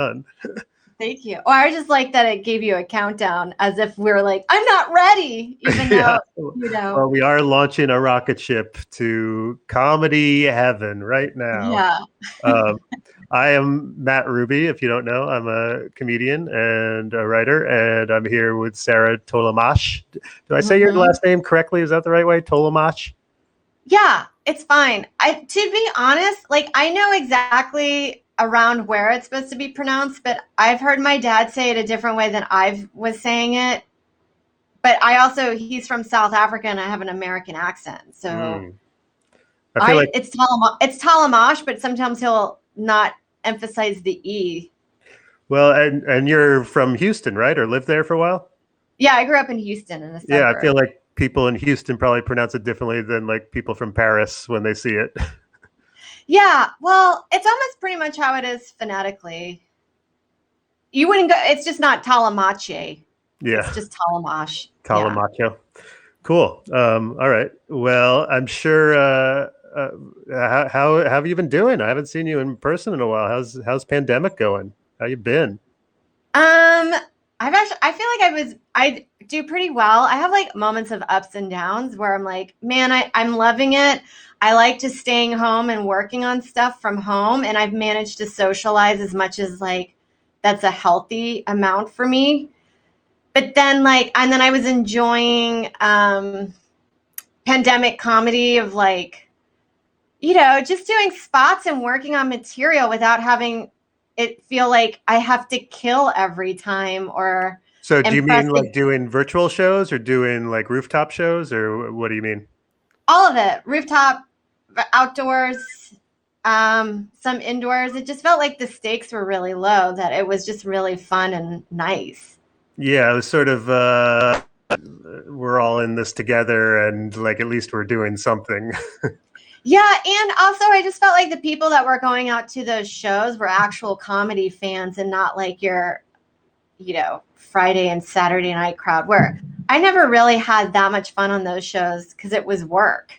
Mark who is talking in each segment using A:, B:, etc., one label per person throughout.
A: done.
B: Thank you. Or I just like that it gave you a countdown as if we were like, I'm not ready, even though,
A: Well, we are launching a rocket ship to comedy heaven right now.
B: Yeah.
A: I am Matt Ruby. If you don't know, I'm a comedian and a writer, and I'm here with Sarah Tolamash. Do I say your last name correctly? Is that the right way? Tolamash?
B: Yeah, it's fine. To be honest, like I know exactly around where it's supposed to be pronounced, but I've heard my dad say it a different way than I was saying it. But he's from South Africa and I have an American accent. So
A: I feel like
B: it's Talamash, but sometimes he'll not emphasize the E.
A: Well, and you're from Houston, right? Or lived there for a while?
B: Yeah, I grew up in Houston in a suburb.
A: Yeah, I feel like people in Houston probably pronounce it differently than like people from Paris when they see it.
B: Yeah, well, it's almost pretty much how it is phonetically. You wouldn't go, it's just not Talamache.
A: Yeah.
B: It's just Talamash.
A: Talamacho. Yeah. Cool. All right. Well, I'm sure. How have you been doing? I haven't seen you in person in a while. How's pandemic going? How you been?
B: I feel like I do pretty well. I have like moments of ups and downs where I'm like, man, I'm loving it. I like just staying home and working on stuff from home. And I've managed to socialize as much as like that's a healthy amount for me. But then and then I was enjoying pandemic comedy of like, just doing spots and working on material without having it feel like I have to kill every time or.
A: So do you mean like doing virtual shows or doing like rooftop shows, or what do you mean?
B: All of it. Rooftop, outdoors, some indoors. It just felt like the stakes were really low, that it was just really fun and nice.
A: Yeah, it was sort of we're all in this together and like at least we're doing something.
B: Yeah, and also I just felt like the people that were going out to those shows were actual comedy fans and not like your, Friday and Saturday night crowd, where I never really had that much fun on those shows because it was work.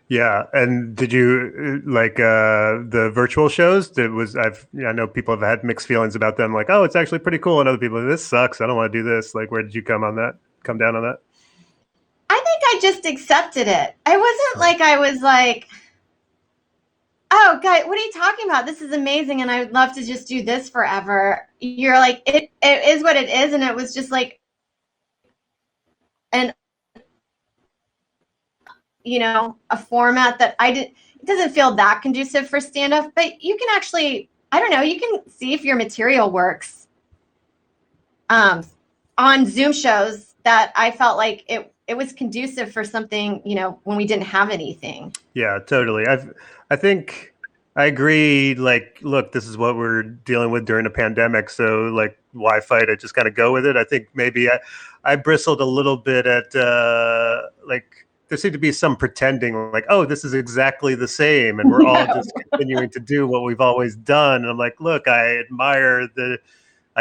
A: Yeah, and did you like the virtual shows? I know people have had mixed feelings about them. Like, oh, it's actually pretty cool, and other people, this sucks. I don't want to do this. Like, where did you come down on that?
B: I think I just accepted it. I wasn't like I was like, oh, guy, what are you talking about? This is amazing, and I would love to just do this forever. You're like, it is what it is, and it was just like, a format that it doesn't feel that conducive for stand-up, but you can actually, I don't know, you can see if your material works on Zoom shows that I felt like it was conducive for something, when we didn't have anything.
A: Yeah, totally. I think I agree. Like, look, this is what we're dealing with during a pandemic. So like, why fight it? Just kind of go with it. I think maybe I bristled a little bit at like, there seemed to be some pretending like, oh, this is exactly the same. And we're all just continuing to do what we've always done. And I'm like, look, I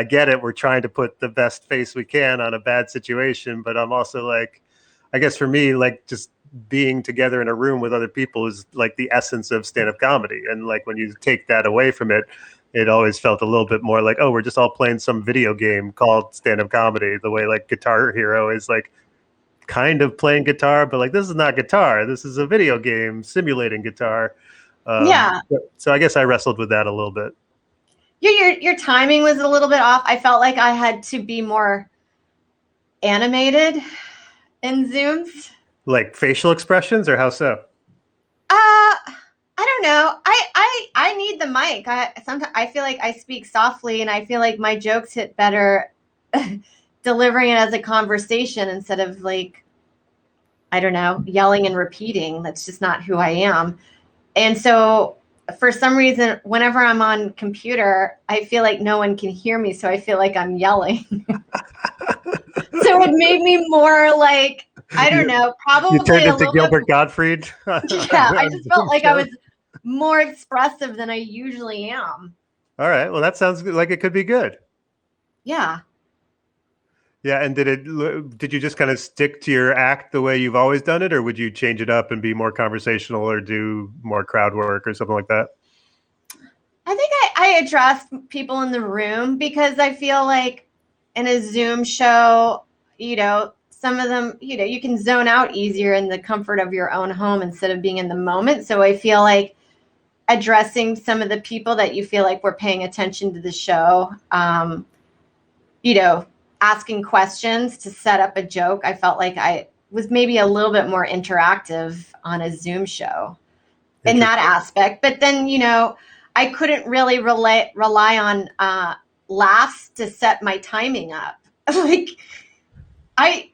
A: get it. We're trying to put the best face we can on a bad situation. But I'm also like, I guess for me, like just being together in a room with other people is like the essence of stand-up comedy. And like when you take that away from it, it always felt a little bit more like, oh, we're just all playing some video game called stand-up comedy, the way like Guitar Hero is like kind of playing guitar, but like this is not guitar. This is a video game simulating guitar.
B: Yeah.
A: So I guess I wrestled with that a little bit.
B: Your timing was a little bit off. I felt like I had to be more animated in Zooms.
A: Like facial expressions, or how so?
B: I don't know. I need the mic. Sometimes I feel like I speak softly, and I feel like my jokes hit better delivering it as a conversation instead of like, I don't know, yelling and repeating. That's just not who I am. And so for some reason, whenever I'm on computer, I feel like no one can hear me. So I feel like I'm yelling. So it made me more like, I don't know, probably
A: you turned into Gilbert Gottfried.
B: Yeah, I just felt like I was more expressive than I usually am.
A: All right. Well, that sounds like it could be good.
B: Yeah.
A: Yeah. And did you just kind of stick to your act the way you've always done it, or would you change it up and be more conversational or do more crowd work or something like that?
B: I think I address people in the room because I feel like in a Zoom show, some of them, you can zone out easier in the comfort of your own home instead of being in the moment. So I feel like addressing some of the people that you feel like were paying attention to the show, asking questions to set up a joke. I felt like I was maybe a little bit more interactive on a Zoom show in that aspect. But then, I couldn't really rely on laughs to set my timing up. Like I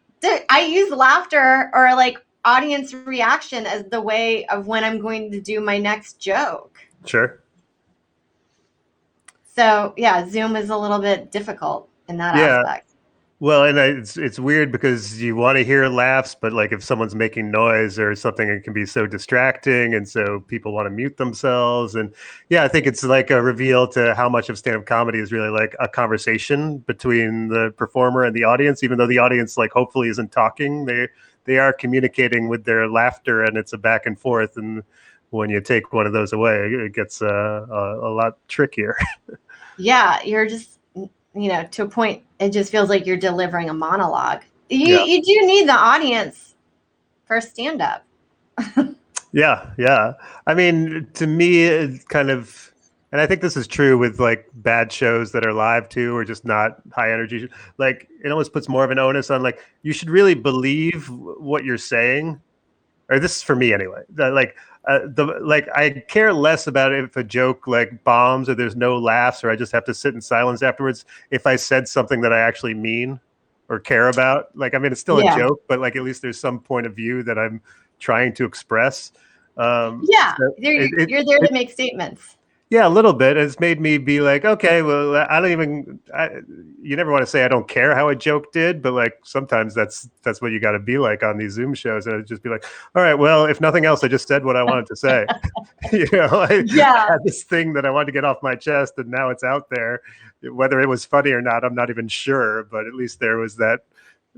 B: use laughter or like audience reaction as the way of when I'm going to do my next joke.
A: Sure.
B: So yeah, Zoom is a little bit difficult in that aspect.
A: Well, and it's weird because you want to hear laughs, but like if someone's making noise or something, it can be so distracting, and so people want to mute themselves. And yeah, I think it's like a reveal to how much of stand-up comedy is really like a conversation between the performer and the audience, even though the audience like hopefully isn't talking. They are communicating with their laughter, and it's a back and forth. And when you take one of those away, it gets a lot trickier.
B: Yeah, you're just to a point, it just feels like you're delivering a monologue. You do need the audience for stand-up.
A: Yeah. I mean, to me, it's kind of, and I think this is true with like bad shows that are live too, or just not high energy. Like it almost puts more of an onus on like, you should really believe what you're saying, or this is for me anyway. I care less about if a joke like bombs or there's no laughs or I just have to sit in silence afterwards if I said something that I actually mean or care about. Like, I mean, it's still a joke, but like at least there's some point of view that I'm trying to express.
B: You're there to make statements.
A: Yeah, a little bit. It's made me be like, okay, well, you never want to say I don't care how a joke did, but like sometimes that's what you got to be like on these Zoom shows, and just be like, all right, well, if nothing else, I just said what I wanted to say. I had this thing that I wanted to get off my chest, and now it's out there. Whether it was funny or not, I'm not even sure, but at least there was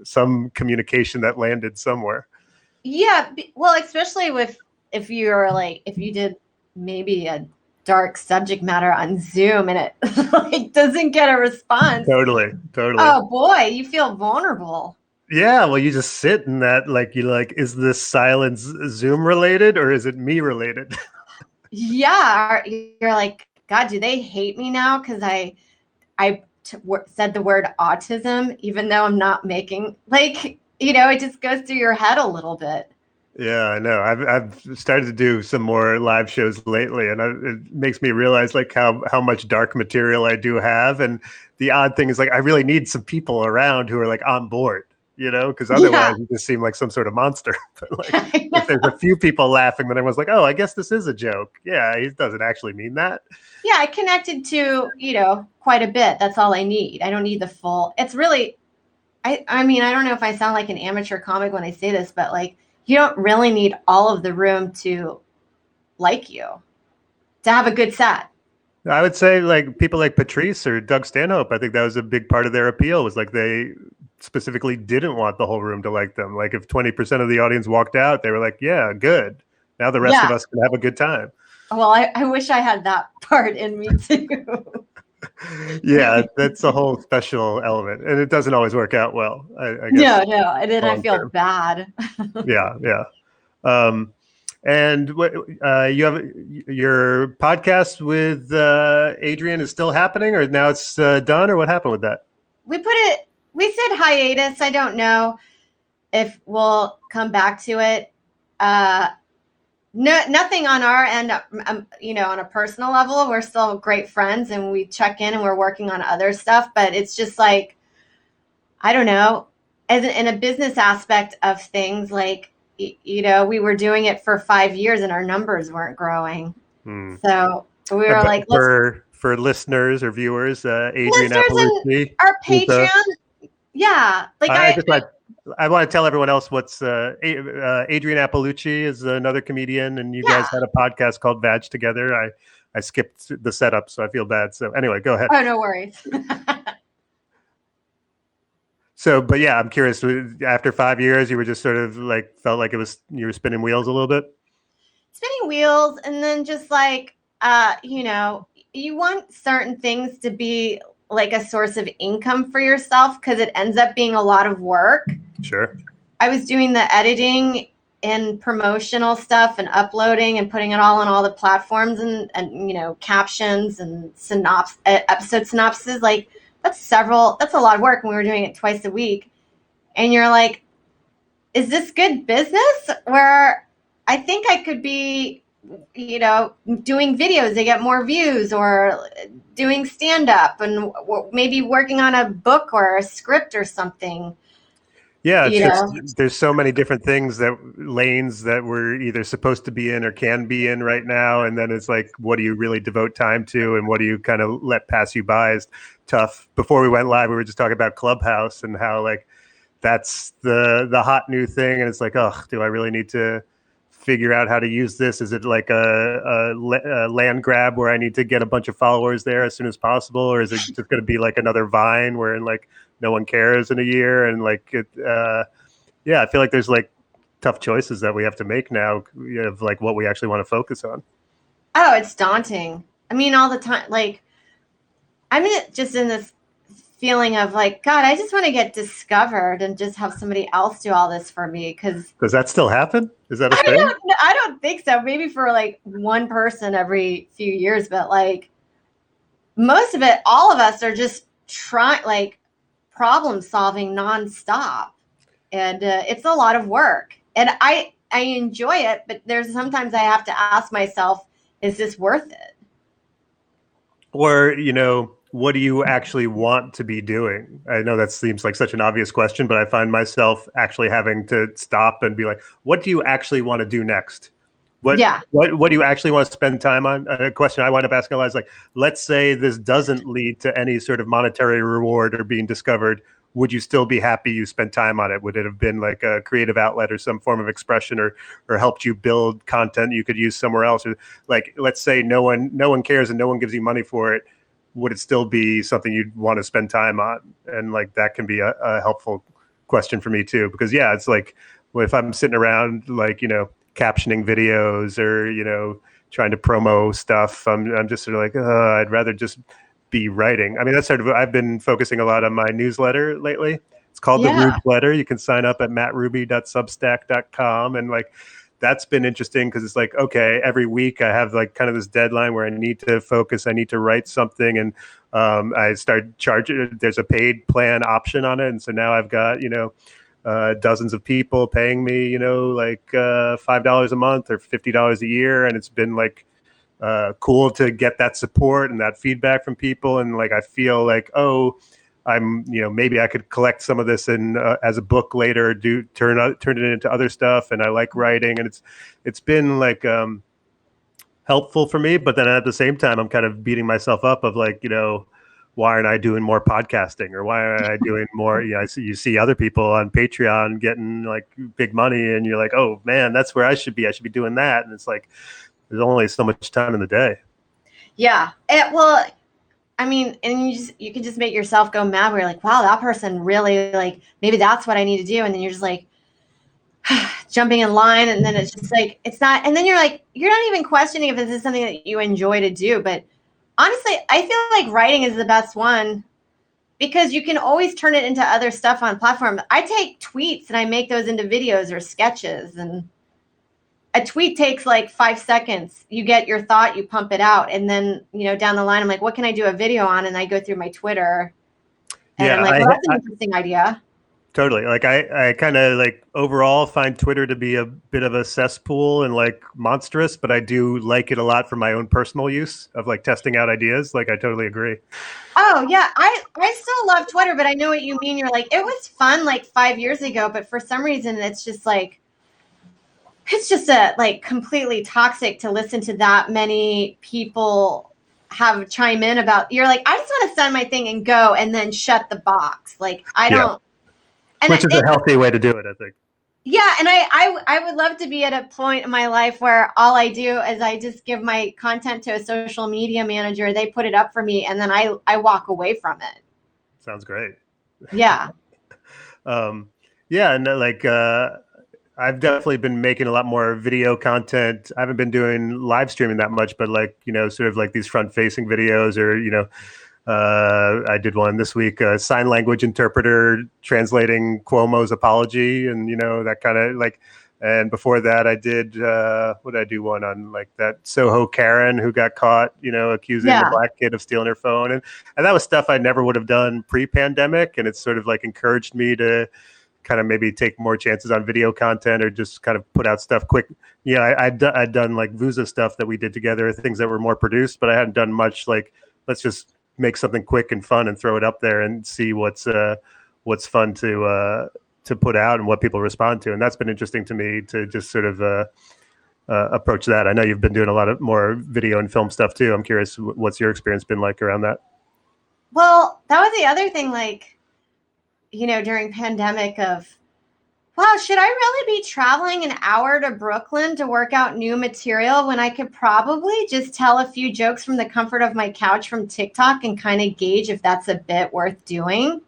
A: some communication that landed somewhere.
B: Yeah, well, especially if you did maybe a dark subject matter on Zoom and it like doesn't get a response.
A: Totally.
B: Oh boy, you feel vulnerable.
A: Yeah, well, you just sit in that, like, is this silence Zoom related or is it me related?
B: Yeah, you're like, God, do they hate me now because I said the word autism, even though I'm not making it just goes through your head a little bit.
A: Yeah, I know. I've started to do some more live shows lately, and it makes me realize like how much dark material I do have. And the odd thing is like I really need some people around who are like on board, because otherwise you just seem like some sort of monster. But like if there's a few people laughing, then everyone's like, oh, I guess this is a joke. Yeah, he doesn't actually mean that.
B: Yeah, I connected to quite a bit. That's all I need. I don't need the full. It's really, I mean, I don't know if I sound like an amateur comic when I say this, but like, you don't really need all of the room to like you, to have a good set.
A: I would say like people like Patrice or Doug Stanhope, I think that was a big part of their appeal, was like they specifically didn't want the whole room to like them. Like if 20% of the audience walked out, they were like, yeah, good. Now the rest of us can have a good time.
B: Well, I wish I had that part in me too.
A: Yeah, that's a whole special element, and it doesn't always work out well. I guess.
B: No, and then I feel bad.
A: Yeah. And what you have your podcast with Adrian is still happening, or now it's done, or what happened with that?
B: We said hiatus. I don't know if we'll come back to it. No, nothing on our end, on a personal level. We're still great friends and we check in and we're working on other stuff. But it's just like, I don't know, in a business aspect of things, like, we were doing it for 5 years and our numbers weren't growing. So we were like,
A: for listeners or viewers, Adrian Appalucci,
B: our Patreon. Yeah. Like
A: I want to tell everyone else what's Adrian Appalucci is another comedian, and you guys had a podcast called Vag together. I skipped the setup, so I feel bad. So anyway, go ahead.
B: Oh, no worries.
A: So, but yeah, I'm curious. After 5 years, you were just sort of like felt like you were spinning wheels a little bit.
B: Spinning wheels, and then just like you you want certain things to be like a source of income for yourself because it ends up being a lot of work.
A: Sure.
B: I was doing the editing and promotional stuff and uploading and putting it all on all the platforms and captions and episode synopses. Like that's a lot of work, and we were doing it twice a week. And you're like, is this good business? Where I think I could be, doing videos to get more views, or doing stand-up, and maybe working on a book or a script or something.
A: Yeah, it's just there's so many different lanes that we're either supposed to be in or can be in right now, and then it's like, what do you really devote time to, and what do you kind of let pass you by is tough. Before we went live, we were just talking about Clubhouse and how like that's the hot new thing, and it's like, oh, do I really need to figure out how to use this? Is it like a land grab where I need to get a bunch of followers there as soon as possible, or is it just going to be like another Vine where like no one cares in a year? And like I feel like there's like tough choices that we have to make now of like what we actually want to focus on.
B: Oh, it's daunting. I mean, all the time. Like, I'm just in this feeling of like, God, I just want to get discovered and just have somebody else do all this for me. Because
A: does that still happen? Is that a thing?
B: I don't think so. Maybe for like one person every few years, but like most of it, all of us are just trying, like, problem solving nonstop, and it's a lot of work. And I enjoy it, but there's sometimes I have to ask myself, is this worth it?
A: Or what do you actually want to be doing? I know that seems like such an obvious question, but I find myself actually having to stop and be like, what do you actually want to do next? What do you actually want to spend time on? A question I wind up asking a lot is like, let's say this doesn't lead to any sort of monetary reward or being discovered. Would you still be happy you spent time on it? Would it have been like a creative outlet or some form of expression, or helped you build content you could use somewhere else? Or like, let's say no one cares and no one gives you money for it. Would it still be something you'd want to spend time on? And like, that can be a helpful question for me too, because it's like, well, if I'm sitting around like, captioning videos or, trying to promo stuff, I'm just sort of like, I'd rather just be writing. I mean, that's I've been focusing a lot on my newsletter lately. It's called the Rube Letter. You can sign up at mattruby.substack.com. And like, that's been interesting because it's like, okay, every week I have like kind of this deadline where I need to focus, I need to write something, and I start charging. There's a paid plan option on it, and so now I've got dozens of people paying me like $5 a month or $50 a year, and it's been like cool to get that support and that feedback from people, and like I feel like, oh, I'm maybe I could collect some of this in as a book later, turn it into other stuff, and I like writing, and it's been like helpful for me. But then at the same time, I'm kind of beating myself up of like, why aren't I doing more podcasting, or why aren't I doing more? You see other people on Patreon getting like big money, and you're like, oh man, that's where I should be. I should be doing that. And it's like, there's only so much time in the day.
B: Yeah. Well, I mean, and you can just make yourself go mad where you're like, wow, that person really, like, maybe that's what I need to do. And then you're just like jumping in line, and then it's just like, it's not. And then you're like, you're not even questioning if this is something that you enjoy to do. But honestly, I feel like writing is the best one because you can always turn it into other stuff on platform. I take tweets and I make those into videos or sketches, and a tweet takes like 5 seconds. You get your thought, you pump it out. And then, down the line, I'm like, what can I do a video on? And I go through my Twitter and I'm like, well, that's an interesting idea.
A: Totally. Like I kind of like overall find Twitter to be a bit of a cesspool and like monstrous, but I do like it a lot for my own personal use of like testing out ideas. Like I totally agree.
B: Oh yeah. I still love Twitter, but I know what you mean. You're like, it was fun like 5 years ago, but for some reason it's just like, it's just like completely toxic to listen to that many people have chime in about. You're like, I just want to send my thing and go, and then shut the box. Like I don't. And
A: which is a healthy way to do it, I think.
B: Yeah, and I would love to be at a point in my life where all I do is I just give my content to a social media manager. They put it up for me, and then I walk away from it.
A: Sounds great.
B: Yeah.
A: Yeah, and like. I've definitely been making a lot more video content. I haven't been doing live streaming that much, but like, sort of like these front facing videos or, I did one this week, a sign language interpreter translating Cuomo's apology and, that kind of like, and before that I did, what did I do one on like that Soho Karen who got caught, accusing the black kid of stealing her phone. And that was stuff I never would have done pre-pandemic. And it's sort of like encouraged me to kind of maybe take more chances on video content or just kind of put out stuff quick. I'd done like Vuza stuff that we did together, things that were more produced, but I hadn't done much like, let's just make something quick and fun and throw it up there and see what's fun to put out and what people respond to. And that's been interesting to me to just sort of approach that. I know you've been doing a lot of more video and film stuff too. I'm curious, what's your experience been like around that?
B: Well, that was the other thing, like, during pandemic of, wow, should I really be traveling an hour to Brooklyn to work out new material when I could probably just tell a few jokes from the comfort of my couch from TikTok and kind of gauge if that's a bit worth doing?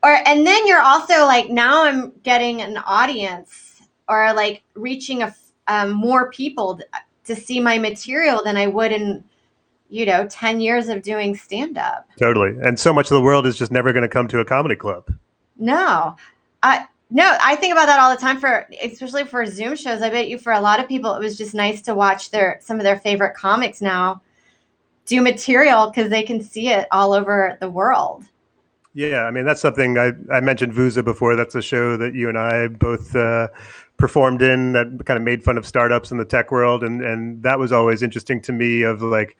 B: And then you're also like, now I'm getting an audience or like reaching more people to see my material than I would in 10 years of doing stand-up.
A: Totally. And so much of the world is just never going to come to a comedy club.
B: No, I think about that all the time especially for Zoom shows. I bet you for a lot of people, it was just nice to watch some of their favorite comics now do material because they can see it all over the world.
A: Yeah. I mean, that's something I mentioned Vuza before. That's a show that you and I both performed in that kind of made fun of startups in the tech world. And that was always interesting to me of like,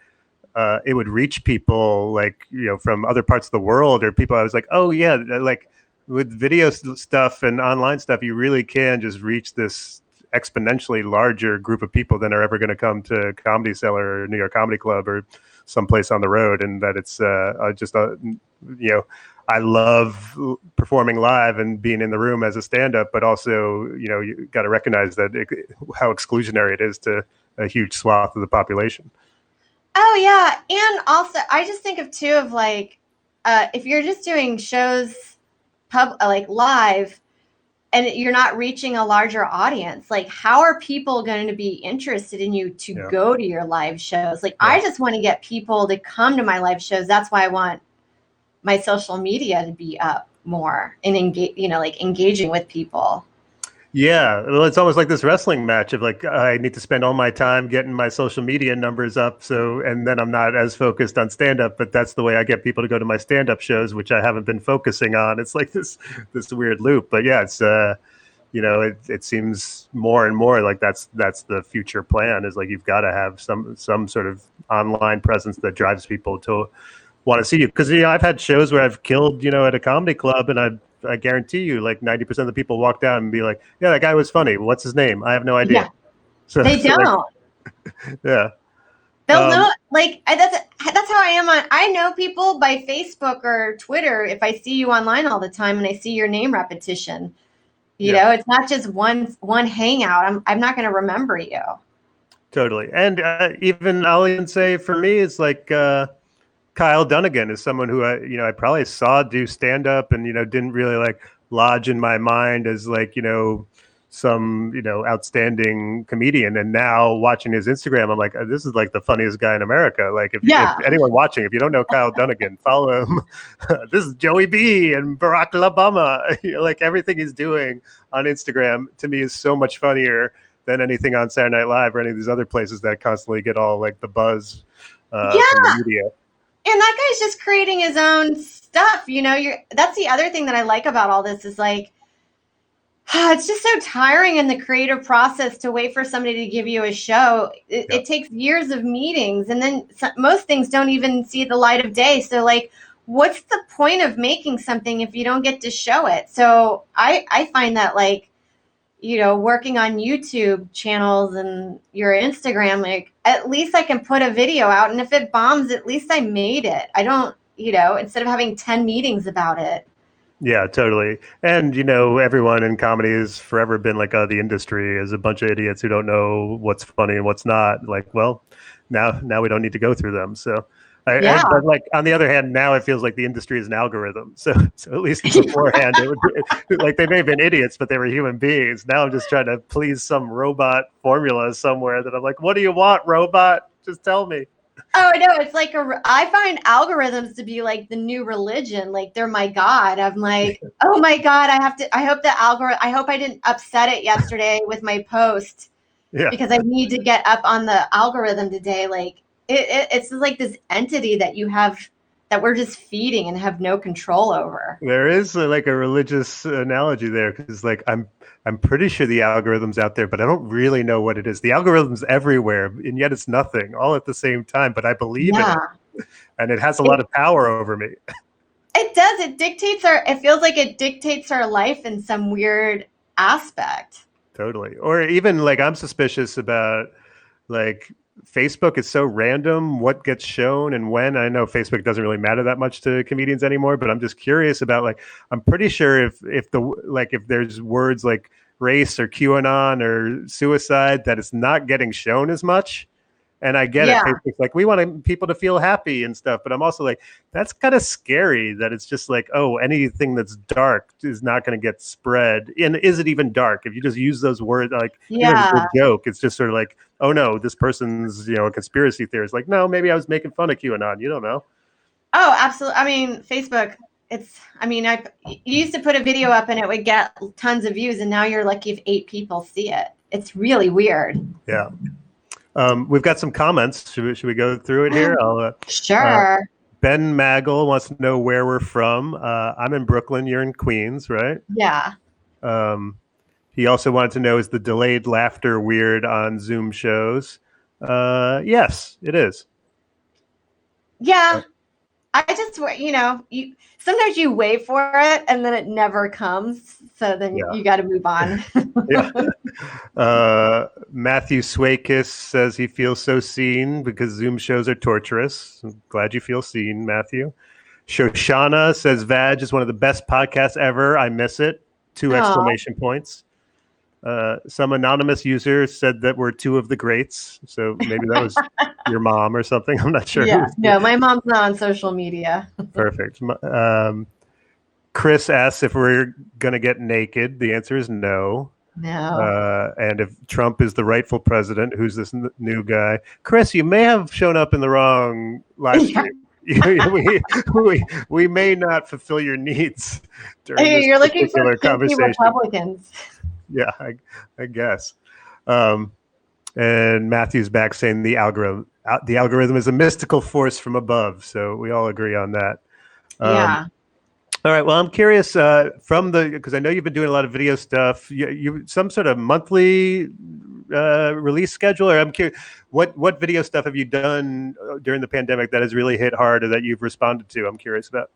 A: it would reach people like, from other parts of the world or people I was like, oh yeah, like with video stuff and online stuff, you really can just reach this exponentially larger group of people than are ever going to come to Comedy Cellar or New York Comedy Club or someplace on the road. And that it's I love performing live and being in the room as a stand-up, but also, you got to recognize that how exclusionary it is to a huge swath of the population.
B: Oh yeah, and also I just think of too of like, if you're just doing shows, like live, and you're not reaching a larger audience, like how are people going to be interested in you to go to your live shows? Like I just want to get people to come to my live shows. That's why I want my social media to be up more and engaging with people.
A: Yeah, well, it's almost like this wrestling match of like, I need to spend all my time getting my social media numbers up. So, and then I'm not as focused on stand-up, but that's the way I get people to go to my stand-up shows, which I haven't been focusing on. It's like this weird loop, but yeah, it's, it seems more and more like that's the future plan is like, you've got to have some sort of online presence that drives people to want to see you. Cause I've had shows where I've killed, at a comedy club and I guarantee you like 90% of the people walk down and be like, yeah, that guy was funny. What's his name? I have no idea.
B: Yeah. So they don't.
A: Yeah.
B: They'll know, like, that's how I am I know people by Facebook or Twitter. If I see you online all the time and I see your name repetition, you know, it's not just one hangout. I'm not going to remember you.
A: Totally. And even I'll even say for me, it's like, Kyle Dunnigan is someone who I probably saw do stand up and, didn't really like lodge in my mind as like, some, outstanding comedian. And now watching his Instagram, I'm like, this is like the funniest guy in America. Like if anyone watching, if you don't know Kyle Dunnigan, follow him. This is Joey B and Barack Obama. Like everything he's doing on Instagram to me is so much funnier than anything on Saturday Night Live or any of these other places that constantly get all like the buzz from the media.
B: And that guy's just creating his own stuff. That's the other thing that I like about all this is like, it's just so tiring in the creative process to wait for somebody to give you a show. It takes years of meetings and then most things don't even see the light of day. So like, what's the point of making something if you don't get to show it? So I find that like, working on YouTube channels and your Instagram, like at least I can put a video out. And if it bombs, at least I made it. I don't, instead of having 10 meetings about it.
A: Yeah, totally. And, everyone in comedy has forever been like, the industry is a bunch of idiots who don't know what's funny and what's not. Like, well, now we don't need to go through them. So
B: Yeah.
A: But like on the other hand, now it feels like the industry is an algorithm. So at least beforehand, it would be, like they may have been idiots, but they were human beings. Now I'm just trying to please some robot formula somewhere that I'm like, what do you want, robot? Just tell me.
B: Oh no, it's like I find algorithms to be like the new religion. Like they're my god. I'm like, oh my god, I hope the algorithm. I hope I didn't upset it yesterday with my post because I need to get up on the algorithm today. Like it's like this entity that you have that we're just feeding and have no control over.
A: There is like a religious analogy there because like I'm pretty sure the algorithm's out there, but I don't really know what it is. The algorithm's everywhere, and yet it's nothing all at the same time. But I believe in it, and it has a lot of power over me.
B: It does. It dictates it feels like it dictates our life in some weird aspect.
A: Totally. Or even like I'm suspicious about like Facebook is so random what gets shown and when. I know Facebook doesn't really matter that much to comedians anymore, but I'm just curious about like I'm pretty sure if there's words like race or QAnon or suicide that it's not getting shown as much. And I get it. Facebook's like, we want people to feel happy and stuff. But I'm also like, that's kind of scary that it's just like, oh, anything that's dark is not going to get spread. And is it even dark? If you just use those words, like, even a joke, it's just sort of like, oh, no, this person's, a conspiracy theorist. Like, no, maybe I was making fun of QAnon. You don't know.
B: Oh, absolutely. I mean, Facebook, you used to put a video up and it would get tons of views. And now you're lucky if 8 people see it. It's really weird.
A: Yeah. We've got some comments. Should we go through it here?
B: Sure.
A: Ben Maggle wants to know where we're from. I'm in Brooklyn. You're in Queens, right?
B: Yeah.
A: He also wanted to know, is the delayed laughter weird on Zoom shows? Yes, it is.
B: Yeah. I just, sometimes you wait for it and then it never comes. So then you got to move on.
A: Matthew Swakis says he feels so seen because Zoom shows are torturous. I'm glad you feel seen, Matthew. Shoshana says Vag is one of the best podcasts ever. I miss it. 2 exclamation points. Some anonymous user said that we're 2 of the greats. So maybe that was your mom or something. I'm not sure.
B: Yeah, no, my mom's not on social media.
A: Perfect. Chris asks if we're going to get naked. The answer is no.
B: No.
A: And if Trump is the rightful president, who's this new guy? Chris, you may have shown up in the wrong live stream. we may not fulfill your needs during this
B: you're looking
A: particular
B: for
A: conversation.
B: Republicans.
A: Yeah, I guess. And Matthew's back saying the algorithm is a mystical force from above. So we all agree on that.
B: Yeah.
A: All right. Well, I'm curious because I know you've been doing a lot of video stuff. You some sort of monthly release schedule, or I'm curious, what video stuff have you done during the pandemic that has really hit hard or that you've responded to? I'm curious about.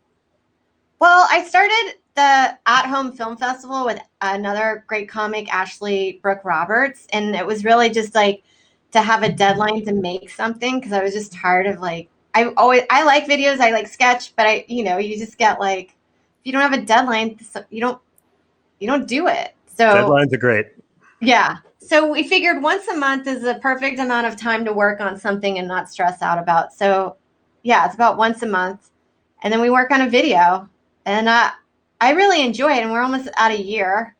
B: Well, I started the at-home film festival with another great comic, Ashley Brooke Roberts, and it was really just like to have a deadline to make something because I was just tired of like I like videos, I like sketch, but you just get like if you don't have a deadline, you don't do it. So
A: deadlines are great.
B: Yeah. So we figured once a month is the perfect amount of time to work on something and not stress out about. So yeah, it's about once a month, and then we work on a video. And I really enjoy it, and we're almost at a year.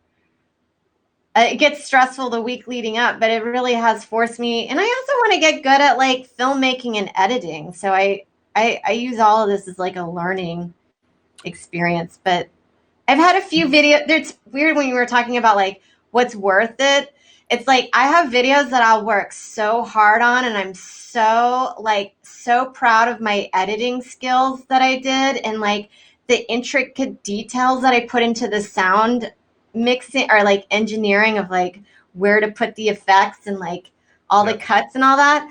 B: It gets stressful the week leading up, but it really has forced me. And I also want to get good at like filmmaking and editing. So I use all of this as like a learning experience. But I've had a few videos. It's weird when you were talking about like what's worth it. It's like I have videos that I'll work so hard on, and I'm so proud of my editing skills that I did, and like the intricate details that I put into the sound mixing or like engineering of like where to put the effects and like all the cuts and all that.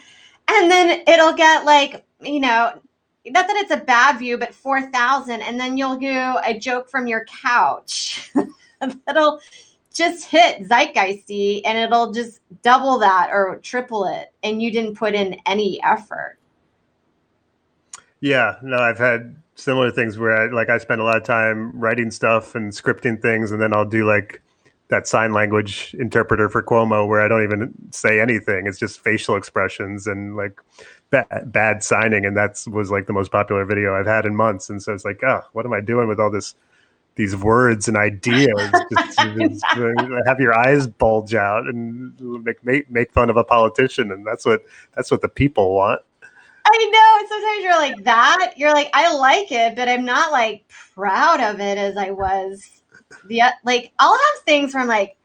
B: And then it'll get like, not that it's a bad view, but 4,000. And then you'll do a joke from your couch that'll just hit zeitgeisty and it'll just double that or triple it. And you didn't put in any effort.
A: Yeah, no, I've had similar things where I spend a lot of time writing stuff and scripting things, and then I'll do like that sign language interpreter for Cuomo where I don't even say anything. It's just facial expressions and like bad signing, and that was like the most popular video I've had in months. And so it's like, oh, what am I doing with all these words and ideas? Just have your eyes bulge out and make fun of a politician, and that's what the people want.
B: I know. Sometimes you're like that. You're like, I like it, but I'm not like proud of it as I was. Like I'll have things where I'm like,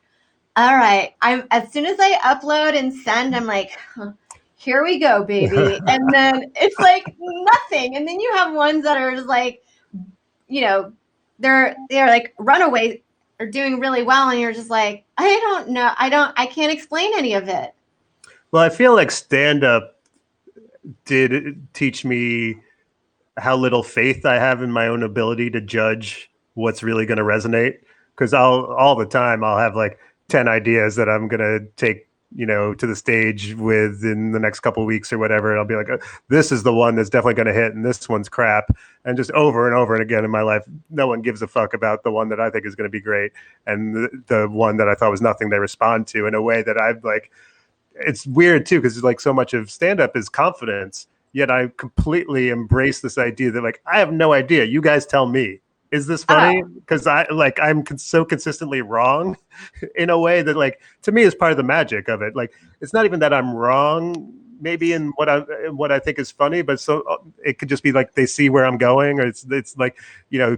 B: all right, I'm as soon as I upload and send, I'm like, huh, here we go, baby. And then it's like nothing. And then you have ones that are just like, you know, they're like runaway or doing really well, and you're just like, I don't know. I can't explain any of it.
A: Well, I feel like stand-up did teach me how little faith I have in my own ability to judge what's really going to resonate. Because all the time I'll have like 10 ideas that I'm going to take, to the stage with in the next couple of weeks or whatever. And I'll be like, this is the one that's definitely going to hit, and this one's crap. And just over and over and again in my life, no one gives a fuck about the one that I think is going to be great. And the one that I thought was nothing, they respond to in a way that I've like, it's weird too, because it's like so much of stand-up is confidence. Yet I completely embrace this idea that like, I have no idea. You guys tell me. Is this funny? Because I'm so consistently wrong in a way that like to me is part of the magic of it. Like it's not even that I'm wrong, maybe in what I think is funny, but so it could just be like they see where I'm going, or it's like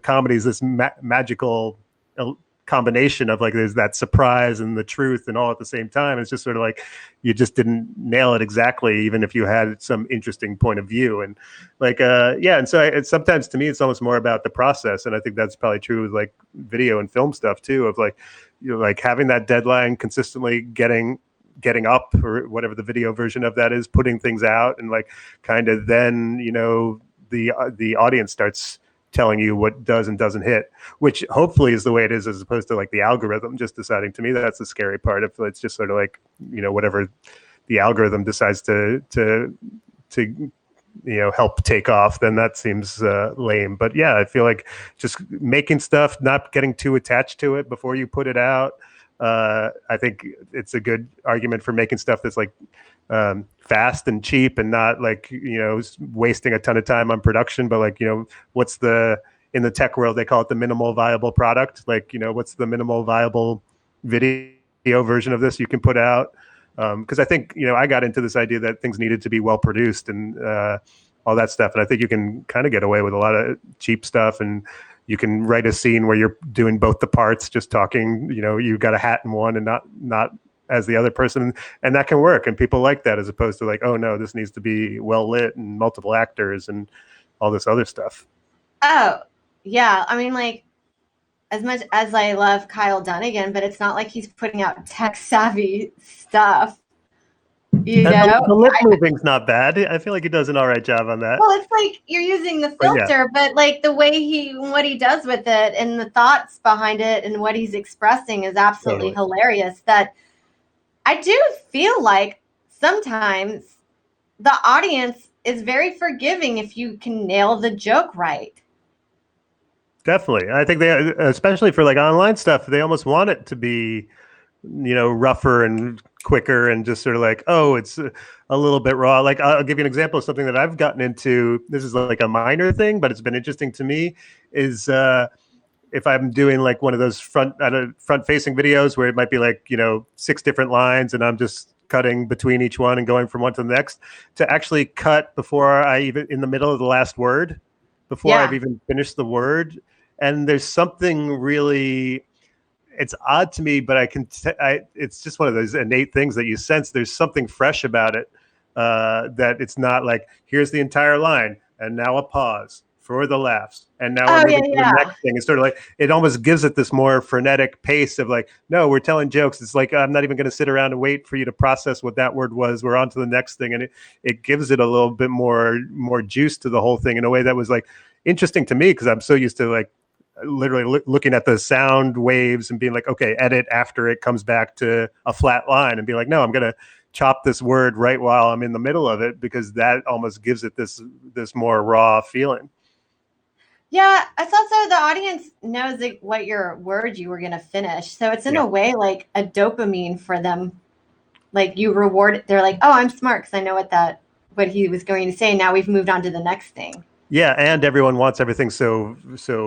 A: comedy is this magical combination of like there's that surprise and the truth and all at the same time. It's just sort of like you just didn't nail it exactly, even if you had some interesting point of view. And like and so sometimes to me it's almost more about the process, and I think that's probably true with like video and film stuff too, of like like having that deadline, consistently getting up, or whatever the video version of that is, putting things out, and like kind of then the audience starts telling you what does and doesn't hit, which hopefully is the way it is, as opposed to like the algorithm just deciding. To me, that's the scary part. If it's just sort of like, whatever the algorithm decides to help take off, then that seems lame. But yeah, I feel like just making stuff, not getting too attached to it before you put it out. I think it's a good argument for making stuff that's like fast and cheap, and not like wasting a ton of time on production, but like what's in the tech world they call it the minimal viable product. Like what's the minimal viable video version of this you can put out? Because I think I got into this idea that things needed to be well produced and all that stuff, and I think you can kind of get away with a lot of cheap stuff, and you can write a scene where you're doing both the parts, just talking. You've got a hat in one and not as the other person, and that can work, and people like that, as opposed to like, oh no, this needs to be well lit and multiple actors and all this other stuff.
B: Oh yeah, I mean, like, as much as I love Kyle Dunnigan, but it's not like he's putting out tech savvy stuff.
A: The lip moving's not bad. I feel like he does an all right job on that.
B: Well, it's like you're using the filter, but like the way what he does with it and the thoughts behind it and what he's expressing is absolutely hilarious. That I do feel like sometimes the audience is very forgiving if you can nail the joke right.
A: Definitely. I think they, especially for like online stuff, they almost want it to be, rougher and quicker, and just sort of like, oh, it's a little bit raw. Like I'll give you an example of something that I've gotten into. This is like a minor thing, but it's been interesting to me, is if I'm doing like one of those front facing videos where it might be like, 6 different lines, and I'm just cutting between each one and going from one to the next, to actually cut before I even in the middle of the last word, before I've even finished the word. And there's something really, it's odd to me, but it's just one of those innate things that you sense. There's something fresh about it, that it's not like, here's the entire line and now a pause for the laughs, and now we're moving to the next thing. It's sort of like, it almost gives it this more frenetic pace of like, no, we're telling jokes. It's like, I'm not even going to sit around and wait for you to process what that word was. We're on to the next thing. And it gives it a little bit more juice to the whole thing in a way that was like interesting to me, because I'm so used to like literally looking at the sound waves and being like, okay, edit after it comes back to a flat line, and be like, no, I'm going to chop this word right while I'm in the middle of it, because that almost gives it this more raw feeling.
B: Yeah, it's also the audience knows like what your word you were going to finish. So it's in a way like a dopamine for them. Like you reward it. They're like, oh, I'm smart because I know what that what he was going to say. Now we've moved on to the next thing.
A: Yeah, and everyone wants everything so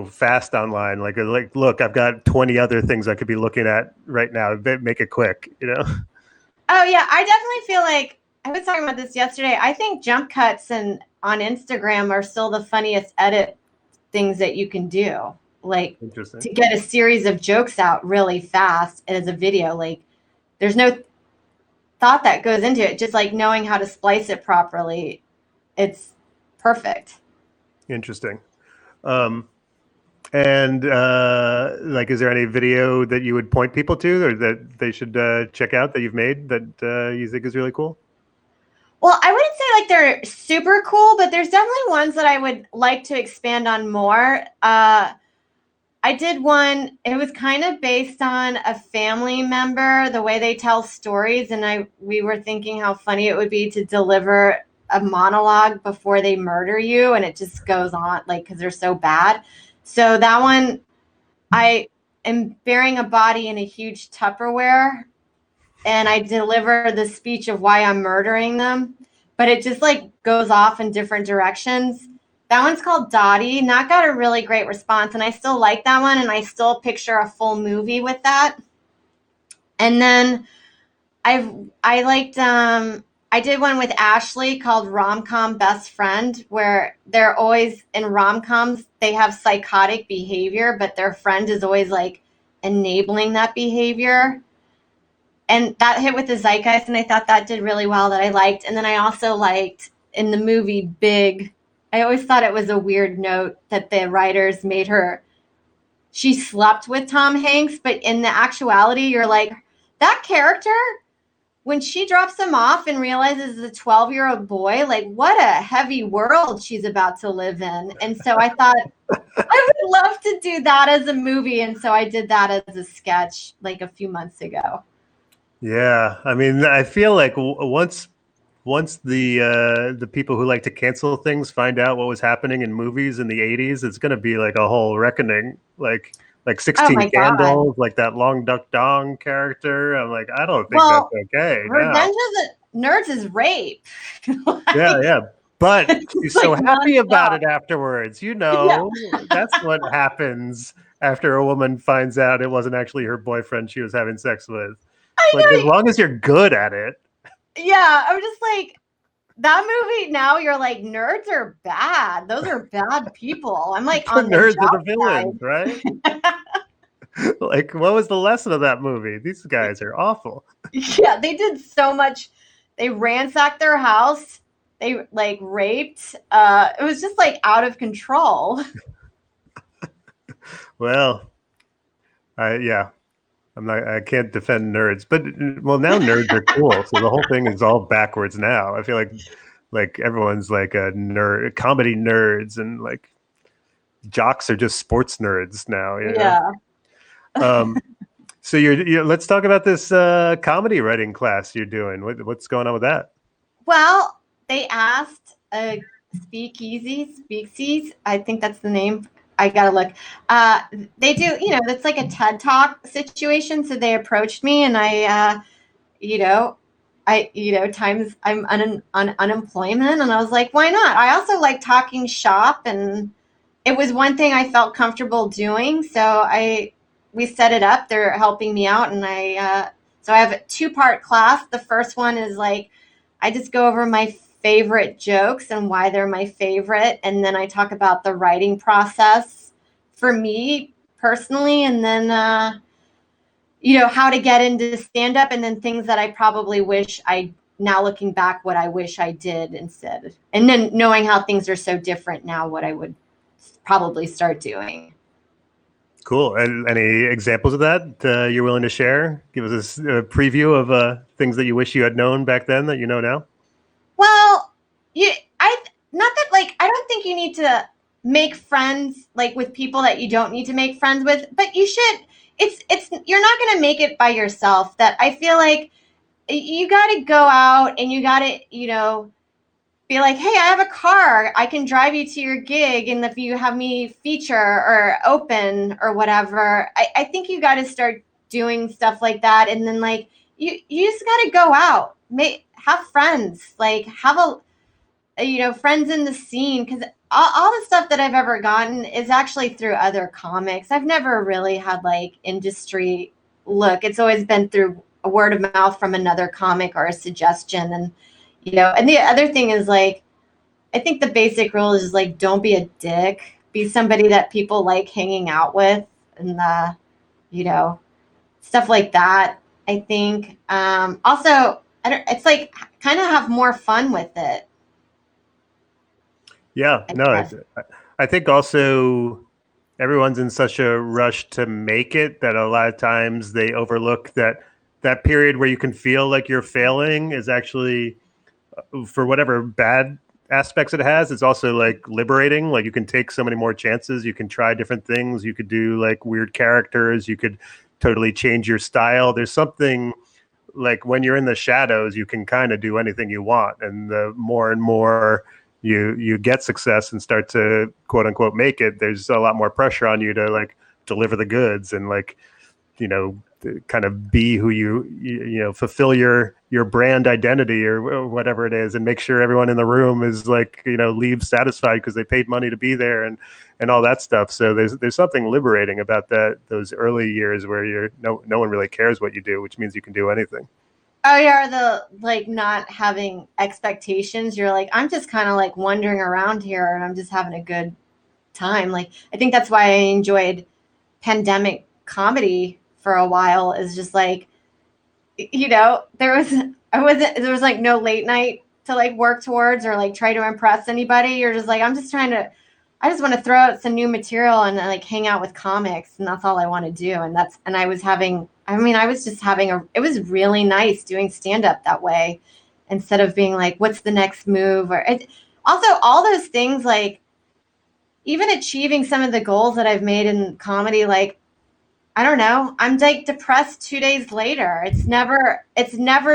A: fast online. Like, look, I've got 20 other things I could be looking at right now. Make it quick, you know?
B: Oh yeah, I definitely feel like I was talking about this yesterday. I think jump cuts and on Instagram are still the funniest edit things that you can do. Like
A: Interesting.
B: to get a series of jokes out really fast as a video. Like there's no thought that goes into it. Just like knowing how to splice it properly. It's perfect.
A: Interesting. And like, is there any video that you would point people to or that they should check out that you've made that you think is really cool?
B: Well, I wouldn't say like they're super cool, but there's definitely ones that I would like to expand on more. I did one, it was kind of based on a family member, the way they tell stories, and we were thinking how funny it would be to deliver a monologue before they murder you, and it just goes on, like, because they're so bad. So that one, I am burying a body in a huge Tupperware, and I deliver the speech of why I'm murdering them, but it just like goes off in different directions. That one's called Dottie. Not got a really great response, and I still like that one, and I still picture a full movie with that. And then I did one with Ashley called Rom-Com Best Friend, where they're always in rom-coms, they have psychotic behavior, but their friend is always like enabling that behavior. And that hit with the zeitgeist, and I thought that did really well, that I liked. And then I also liked in the movie Big, I always thought it was a weird note that the writers made her, she slept with Tom Hanks, but in the actuality, you're like, that character, when she drops him off and realizes it's a 12-year-old boy, like what a heavy world she's about to live in. And so I thought I would love to do that as a movie. And so I did that as a sketch like a few months ago.
A: Yeah, I mean, I feel like once the people who like to cancel things find out what was happening in movies in the 80s, it's going to be like a whole reckoning. Like 16 Candles, like that Long Duck Dong character. I'm like, I don't think that's okay.
B: Revenge of the Nerds is rape.
A: Like, yeah. But she's so happy about it afterwards. You know, that's what happens after a woman finds out it wasn't actually her boyfriend she was having sex with. Like, as long as you're good at it.
B: Yeah, I'm just like, that movie now, you're like, nerds are bad. Those are bad people. I'm like, on the
A: nerds are the villains, right? Like, what was the lesson of that movie? These guys are awful.
B: Yeah, they did so much. They ransacked their house. They like raped. It was just like out of control.
A: Well, I can't defend nerds, but well, now nerds are cool. So the whole thing is all backwards now. I feel like everyone's like a nerd, comedy nerds, and like jocks are just sports nerds now. You know? Yeah. So let's talk about this comedy writing class you're doing. What's going on with that?
B: Well, they asked Speakeasies. I think that's the name. I gotta look. They do, it's like a TED Talk situation. So they approached me, and times I'm on unemployment, and I was like, why not? I also like talking shop, and it was one thing I felt comfortable doing. So we set it up. They're helping me out, and so I have a 2-part class. The first one is like, I just go over my favorite jokes and why they're my favorite. And then I talk about the writing process for me personally. And then, how to get into stand-up, and then things that I probably wish now looking back, what I wish I did instead. And then knowing how things are so different now, what I would probably start doing.
A: Cool. And any examples of that you're willing to share? Give us a preview of things that you wish you had known back then that you know now.
B: Well, I don't think you need to make friends like with people that you don't need to make friends with, but you should. You're not going to make it by yourself. That I feel like you got to go out and you got to, be like, hey, I have a car. I can drive you to your gig, and if you have me feature or open or whatever, I think you got to start doing stuff like that. And then like you just got to go out, have friends, like friends in the scene, because all the stuff that I've ever gotten is actually through other comics. I've never really had like industry look. It's always been through a word of mouth from another comic or a suggestion. And, and the other thing is like, I think the basic rule is like, don't be a dick, be somebody that people like hanging out with, and, you know, stuff like that. I think, also, it's like kind of have more fun with it.
A: Yeah,
B: I
A: no,
B: guess.
A: I think also everyone's in such a rush to make it that a lot of times they overlook that period where you can feel like you're failing is actually, for whatever bad aspects it has, it's also like liberating. Like you can take so many more chances, you can try different things, you could do like weird characters, you could totally change your style. There's something like when you're in the shadows, you can kind of do anything you want, and the more and more you get success and start to quote unquote make it, there's a lot more pressure on you to like deliver the goods and like kind of be who fulfill your brand identity or whatever it is, and make sure everyone in the room is like leaves satisfied because they paid money to be there and all that stuff. So there's something liberating about those early years where you're no one really cares what you do, which means you can do anything.
B: Oh yeah, or the like not having expectations. You're like, I'm just kind of like wandering around here and I'm just having a good time. Like I think that's why I enjoyed pandemic comedy for a while, is just like, there was like no late night to like work towards or like try to impress anybody. You're just like, I just want to throw out some new material and like hang out with comics, and that's all I want to do. And I was just it was really nice doing stand up that way, instead of being like, what's the next move? Also all those things, like even achieving some of the goals that I've made in comedy, like, I don't know, I'm like depressed 2 days later. It's never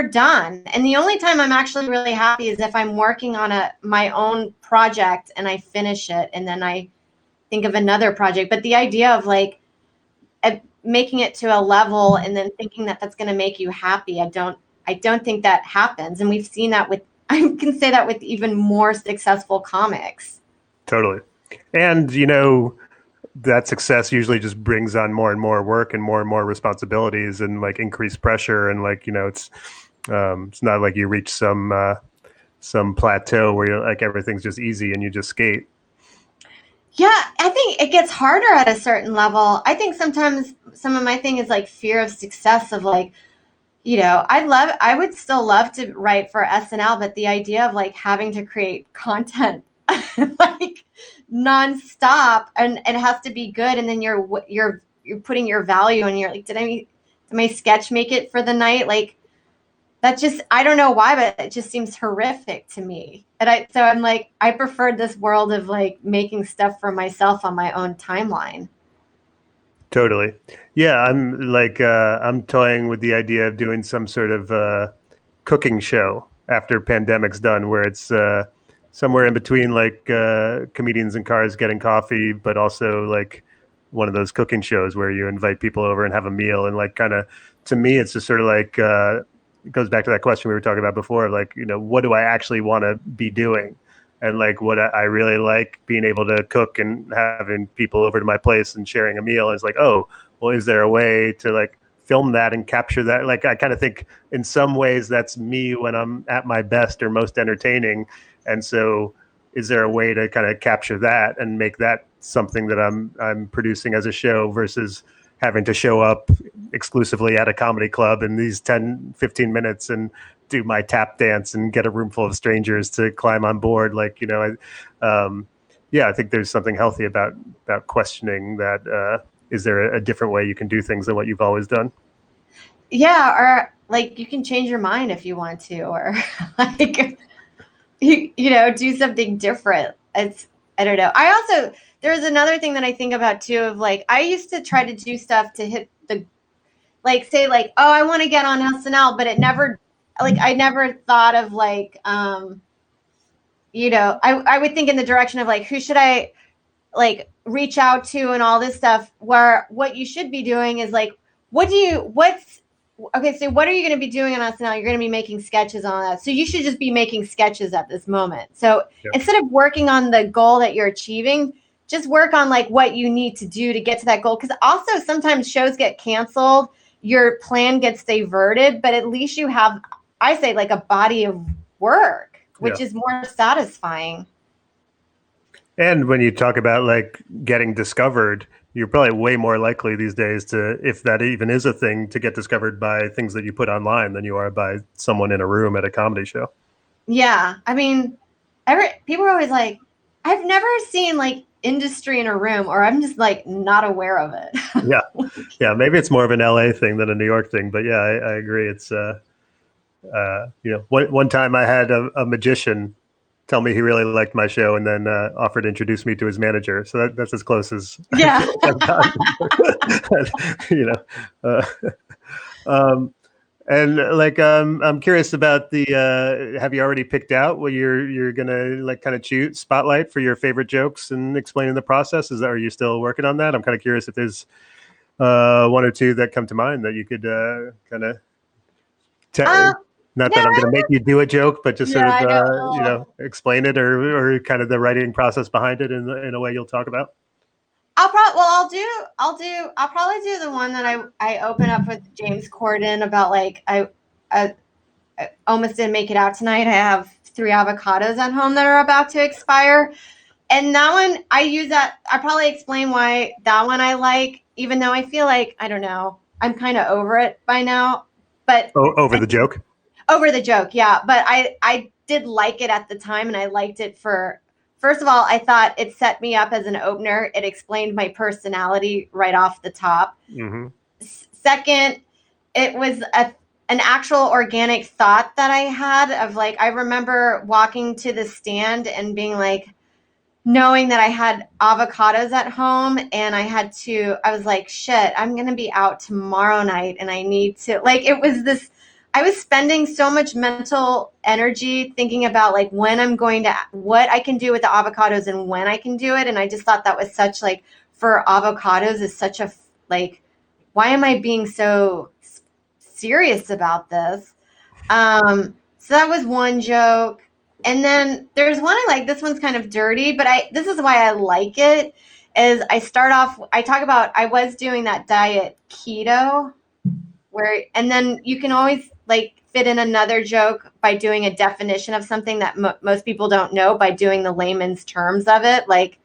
B: done. And the only time I'm actually really happy is if I'm working on my own project and I finish it and then I think of another project. But the idea of like making it to a level and then thinking that that's going to make you happy, I don't think that happens. And we've seen that with I can say that with even more successful comics.
A: Totally. And that success usually just brings on more and more work and more responsibilities and like increased pressure, and like it's not like you reach some plateau where you're like everything's just easy and you just skate.
B: Yeah, I think it gets harder at a certain level. I think sometimes some of my thing is like fear of success, of like, I would still love to write for SNL, but the idea of like having to create content like nonstop, and it has to be good, and then you're putting your value, and you're like, did my sketch make it for the night? Like that just, I don't know why, but it just seems horrific to me. So I'm like, I preferred this world of like making stuff for myself on my own timeline.
A: Totally. Yeah, I'm toying with the idea of doing some sort of cooking show after pandemic's done, where it's somewhere in between like comedians in cars getting coffee, but also like one of those cooking shows where you invite people over and have a meal, and like kind of, to me it's just sort of like it goes back to that question we were talking about before of like, what do I actually want to be doing? And like what I really like being able to cook and having people over to my place and sharing a meal is like, oh, well, is there a way to like film that and capture that? Like I kind of think in some ways that's me when I'm at my best or most entertaining. And so is there a way to kind of capture that and make that something that I'm producing as a show, versus having to show up exclusively at a comedy club in these 10-15 minutes and do my tap dance and get a room full of strangers to climb on board. Like, I think there's something healthy about questioning that. Is there a different way you can do things than what you've always done?
B: Yeah, or like you can change your mind if you want to, or like do something different. I don't know. There's another thing that I think about too, of like, I used to try to do stuff to hit the, like, say like, oh, I want to get on SNL, but it never, like, I never thought of like, I would think in the direction of like, who should I like reach out to and all this stuff, where what you should be doing is like, what's okay, so what are you going to be doing on SNL? You're going to be making sketches on that. So you should just be making sketches at this moment. So instead of working on the goal that you're achieving, just work on like what you need to do to get to that goal. Because also sometimes shows get canceled, your plan gets diverted, but at least you have, I say, like a body of work, which is more satisfying.
A: And when you talk about like getting discovered, you're probably way more likely these days to, if that even is a thing, to get discovered by things that you put online than you are by someone in a room at a comedy show.
B: Yeah. I mean, people are always like, I've never seen like industry in a room, or I'm just like not aware of it.
A: Yeah. Maybe it's more of an LA thing than a New York thing, but yeah, I agree. It's, one time I had a magician tell me he really liked my show and then offered to introduce me to his manager. So that's as close as I've gotten. And like I'm curious about the have you already picked out what you're gonna like kind of spotlight for your favorite jokes and explaining the process? Are you still working on that? I'm kind of curious if there's one or two that come to mind that you could kind of not that I'm going to make you do a joke, but just sort of, explain it or kind of the writing process behind it in a way you'll talk about.
B: I'll probably do the one that I open up with James Corden about like, I almost didn't make it out tonight. I have 3 avocados at home that are about to expire. And that one, I probably explain why that one I like, even though I feel like, I don't know, I'm kind of over it by now. But
A: over the joke?
B: Over the joke, yeah. But I did like it at the time, and I liked it first of all, I thought it set me up as an opener. It explained my personality right off the top.
A: Mm-hmm.
B: Second, it was an actual organic thought that I had of like, I remember walking to the stand and being like, knowing that I had avocados at home and I was like, shit, I'm going to be out tomorrow night and I need to, like, it was this, I was spending so much mental energy thinking about like what I can do with the avocados and when I can do it. And I just thought that was such like, for avocados is such a, like, why am I being so serious about this? So that was one joke. And then there's one I like, this one's kind of dirty, but this is why I like it, is I talk about, I was doing that diet keto and then you can always like fit in another joke by doing a definition of something that most people don't know by doing the layman's terms of it. Like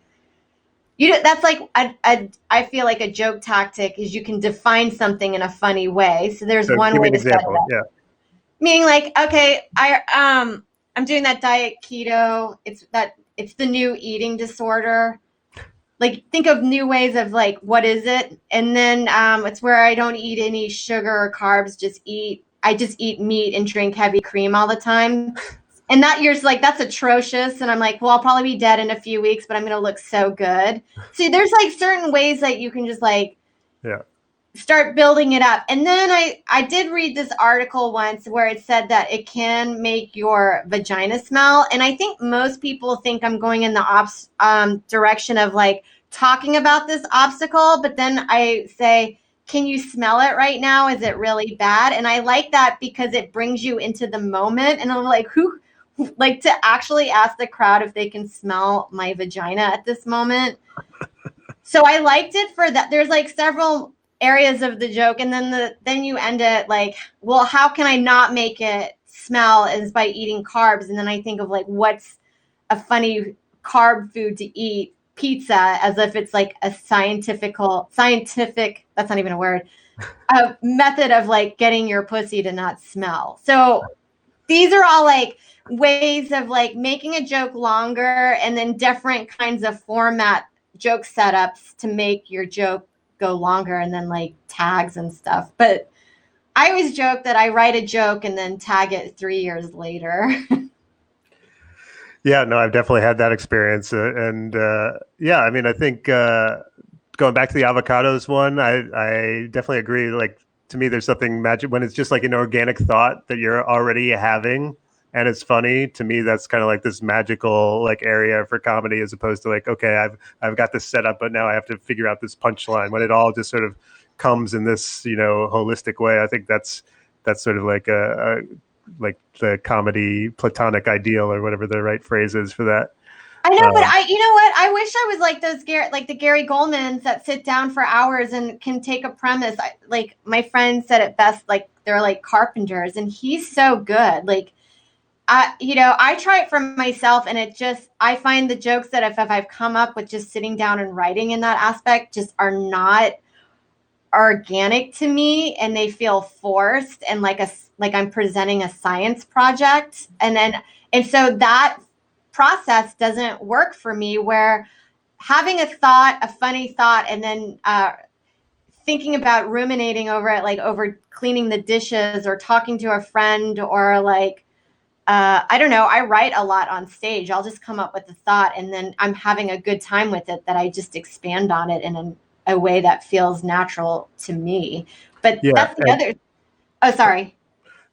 B: that's like, I feel like a joke tactic is you can define something in a funny way. So there's one way to set it up.
A: Yeah.
B: Meaning like, okay, I'm doing that diet keto. It's the new eating disorder. Like think of new ways of like, what is it? And then it's where I don't eat any sugar or carbs. I just eat meat and drink heavy cream all the time. And that year's like, that's atrocious. And I'm like, well, I'll probably be dead in a few weeks, but I'm going to look so good. See, there's like certain ways that you can just like, start building it up. And then I did read this article once where it said that it can make your vagina smell. And I think most people think I'm going in the direction of like talking about this obstacle. But then I say, can you smell it right now? Is it really bad? And I like that because it brings you into the moment. And I'm like, like to actually ask the crowd if they can smell my vagina at this moment. So I liked it for that. There's like several areas of the joke, and then you end it like, well, how can I not make it smell, is by eating carbs. And then I think of like, what's a funny carb food to eat? Pizza, as if it's like a scientific, that's not even a word, a method of like getting your pussy to not smell. So these are all like ways of like making a joke longer, and then different kinds of format joke setups to make your joke go longer, and then like tags and stuff. But I always joke that I write a joke and then tag it 3 years later.
A: Yeah, no, I've definitely had that experience. I mean, I think going back to the avocados one, I definitely agree. Like, to me, there's something magic when it's just like an organic thought that you're already having and it's funny. To me, that's kind of like this magical like area for comedy, as opposed to like, okay, I've got this set up, but now I have to figure out this punchline, when it all just sort of comes in this, holistic way. I think that's sort of like like the comedy platonic ideal, or whatever the right phrase is for that.
B: I know, but you know what? I wish I was like the Gary Goldmans that sit down for hours and can take a premise. Like my friend said it best, like they're like carpenters, and he's so good. Like, I try it for myself, and I find the jokes that if I've come up with just sitting down and writing in that aspect just are not organic to me, and they feel forced and like I'm presenting a science project, and so that process doesn't work for me, where having a funny thought, and then thinking about ruminating over it, like over cleaning the dishes or talking to a friend, or like I don't know, I write a lot on stage. I'll just come up with a thought, and then I'm having a good time with it, that I just expand on it in a way that feels natural to me. But that's the other. Oh, sorry.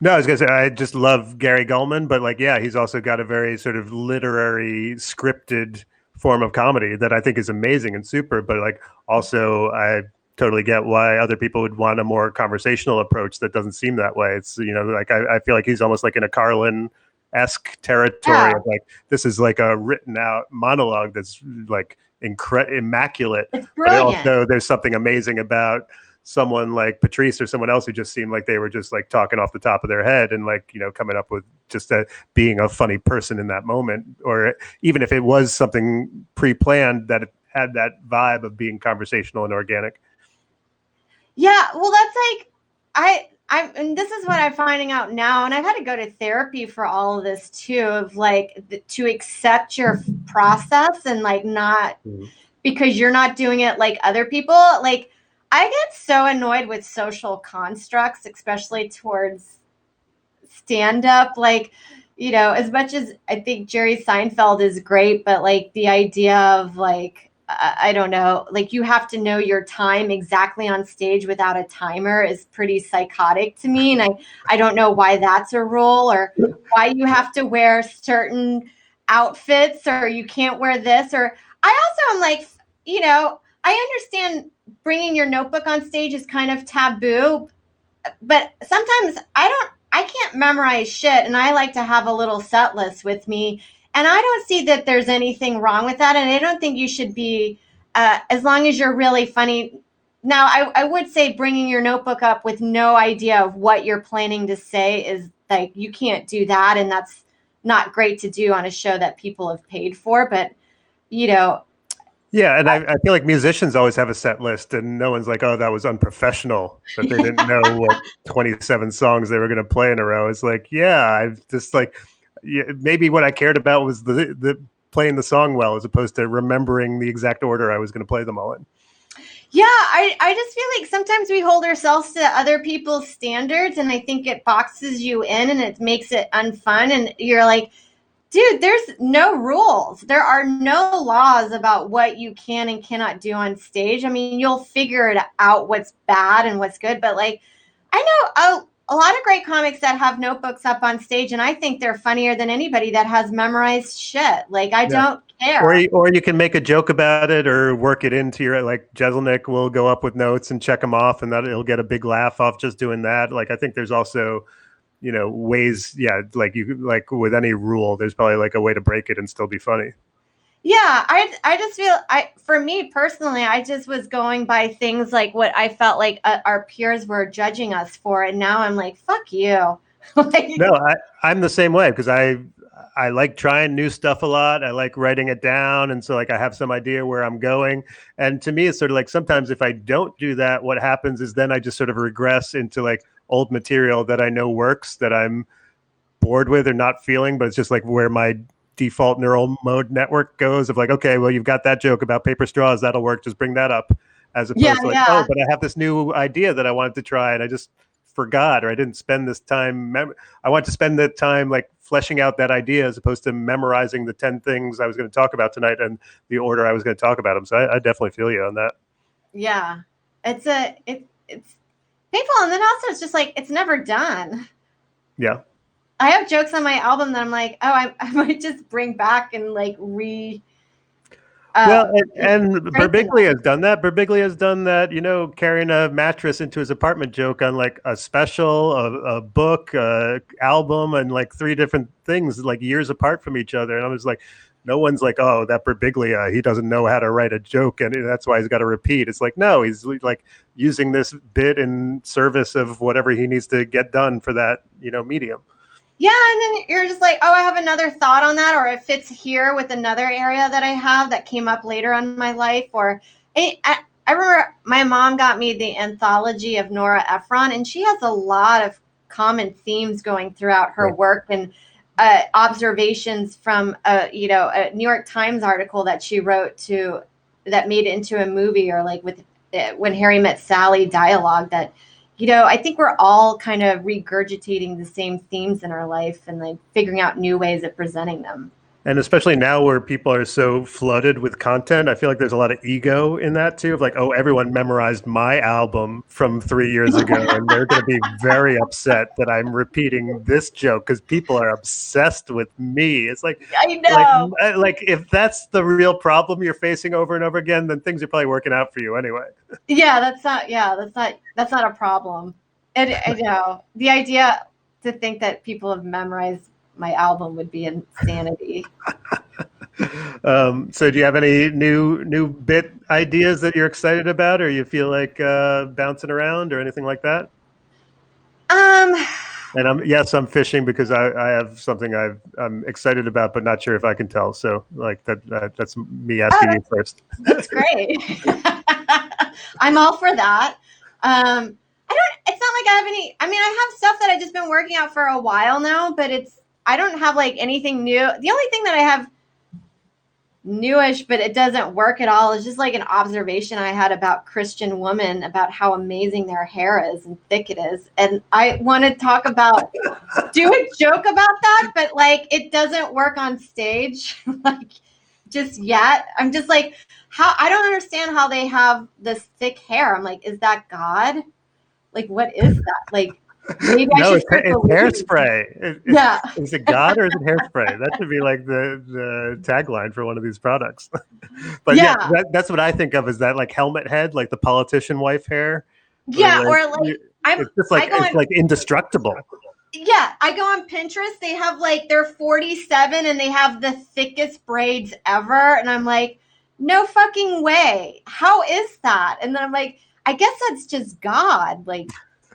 A: No, I was gonna say, I just love Gary Gulman, but like, yeah, he's also got a very sort of literary, scripted form of comedy that I think is amazing and super. But like, also, I totally get why other people would want a more conversational approach that doesn't seem that way. It's, like I feel like he's almost like in a Carlin-esque territory of like, this is like a written out monologue that's like immaculate.
B: It's brilliant.
A: But also, there's something amazing about someone like Patrice or someone else who just seemed like they were just like talking off the top of their head, and like, coming up with just being a funny person in that moment, or even if it was something pre-planned, that it had that vibe of being conversational and organic.
B: Yeah, well, that's like and this is what I'm finding out now, and I've had to go to therapy for all of this too, of like to accept your process, and like not because you're not doing it like other people. Like, I get so annoyed with social constructs, especially towards stand-up. Like, as much as I think Jerry Seinfeld is great, but like the idea of like, I don't know, like you have to know your time exactly on stage without a timer is pretty psychotic to me. And I don't know why that's a rule, or why you have to wear certain outfits, or you can't wear this. Or I also am like, I understand bringing your notebook on stage is kind of taboo, but sometimes I can't memorize shit, and I like to have a little set list with me, and I don't see that there's anything wrong with that, and I don't think you should be, as long as you're really funny. Now, I would say bringing your notebook up with no idea of what you're planning to say is like, you can't do that, and that's not great to do on a show that people have paid for, but
A: Yeah, and I feel like musicians always have a set list, and no one's like, oh, that was unprofessional, that they didn't know what 27 songs they were going to play in a row. It's like, yeah, I've just like, maybe what I cared about was the playing the song well, as opposed to remembering the exact order I was going to play them all in.
B: Yeah, I just feel like sometimes we hold ourselves to other people's standards, and I think it boxes you in, and it makes it unfun, and you're like, dude, there's no rules. There are no laws about what you can and cannot do on stage. I mean, you'll figure it out what's bad and what's good. But like, I know a lot of great comics that have notebooks up on stage, and I think they're funnier than anybody that has memorized shit. Like, I don't care.
A: Or you can make a joke about it, or work it into your, like Jeselnik will go up with notes and check them off, and that he'll get a big laugh off just doing that. Like, I think there's also, ways, like with any rule, there's probably like a way to break it and still be funny.
B: Yeah, I just feel, for me personally, I just was going by things like what I felt like our peers were judging us for, and now I'm like, fuck you. Like,
A: no, I'm the same way, because I like trying new stuff a lot. I like writing it down, and so like I have some idea where I'm going. And to me, it's sort of like, sometimes if I don't do that, what happens is then I just sort of regress into like old material that I know works, that I'm bored with or not feeling, but it's just like where my default neural mode network goes, of like, okay, well, you've got that joke about paper straws, that'll work, just bring that up, as opposed to like, oh, but I have this new idea that I wanted to try, and I just forgot, or I didn't spend this time. I want to spend the time like fleshing out that idea, as opposed to memorizing the 10 things I was going to talk about tonight and the order I was going to talk about them. So I definitely feel you on that.
B: Yeah, it's painful, and then also it's just like, it's never done.
A: Yeah,
B: I have jokes on my album that I'm like, oh, I might just bring back and like
A: Well, and
B: Great to know.
A: Birbiglia has done that. Birbiglia has done that, carrying a mattress into his apartment joke on like a special, a book, a album, and like three different things like years apart from each other. And I was like, no one's like, oh, that Birbiglia, he doesn't know how to write a joke, and that's why he's got to repeat. It's like, no, he's like using this bit in service of whatever he needs to get done for that, medium.
B: Yeah, and then you're just like, oh, I have another thought on that, or it fits here with another area that I have that came up later in my life. Or I remember my mom got me the anthology of Nora Ephron, and she has a lot of common themes going throughout her work, and observations from a New York Times article that she wrote that made it into a movie, or like with When Harry Met Sally dialogue that. I think we're all kind of regurgitating the same themes in our life and like figuring out new ways of presenting them.
A: And especially now where people are so flooded with content, I feel like there's a lot of ego in that too, of like, oh, everyone memorized my album from 3 years ago, and they're going to be very upset that I'm repeating this joke because people are obsessed with me. It's like,
B: I know.
A: Like if that's the real problem you're facing over and over again, then things are probably working out for you anyway.
B: Yeah, that's not a problem. I know the idea to think that people have memorized my album would be insanity.
A: So do you have any new bit ideas that you're excited about, or you feel like bouncing around or anything like that? And I'm fishing because I have something I'm excited about, but not sure if I can tell. So like that's me asking you first.
B: That's great. I'm all for that. It's not like I have any, I have stuff that I've just been working out for a while now, but I don't have like anything new. The only thing that I have newish, but it doesn't work at all, is just like an observation I had about Christian women, about how amazing their hair is and thick it is. And I want to talk about, do a joke about that, but like it doesn't work on stage, like just yet. I'm just like, I don't understand how they have this thick hair. I'm like, is that God? Like, what is that? Like, maybe
A: no, it's hairspray.
B: Yeah.
A: Is it God or is it hairspray? That should be like the tagline for one of these products. But yeah, that's what I think of, is that like helmet head, like the politician wife hair.
B: Yeah, it's
A: just like it's like indestructible.
B: Yeah, I go on Pinterest. They have like, they're 47 and they have the thickest braids ever, and I'm like, no fucking way. How is that? And then I'm like, I guess that's just God. Like,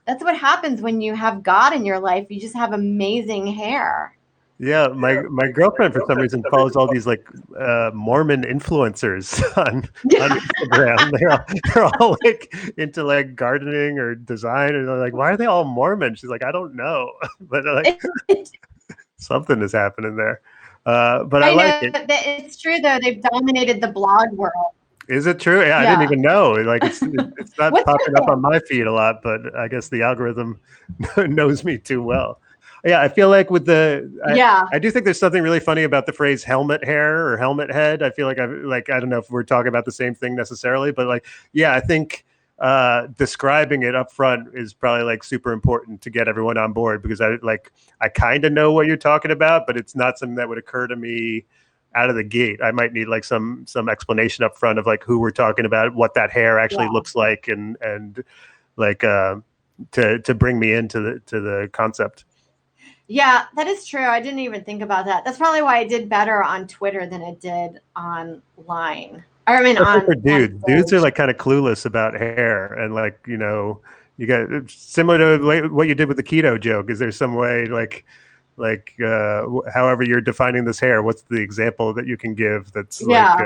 B: that's what happens when you have God in your life. You just have amazing hair.
A: Yeah, my girlfriend for some reason follows all these like Mormon influencers on Instagram. They're all like into like gardening or design, and they're like, why are they all Mormon? She's like, I don't know, but like something is happening there. But I like it.
B: It's true though. They've dominated the blog world.
A: Is it true? Yeah, I didn't even know. Like it's not popping up on my feed a lot, but I guess the algorithm knows me too well. Yeah, I feel like with I do think there's something really funny about the phrase helmet hair or helmet head. I feel like I don't know if we're talking about the same thing necessarily, but like, yeah, I think describing it up front is probably like super important to get everyone on board, because I kind of know what you're talking about, but it's not something that would occur to me out of the gate. I might need like some explanation up front of like who we're talking about, what that hair actually looks like, and like to bring me into the concept.
B: Yeah, that is true. I didn't even think about that. That's probably why I did better on Twitter than it did online. I mean,
A: dudes are like kind of clueless about hair, and like, you got similar to what you did with the keto joke. Is there some way like however you're defining this hair, what's the example that you can give that's like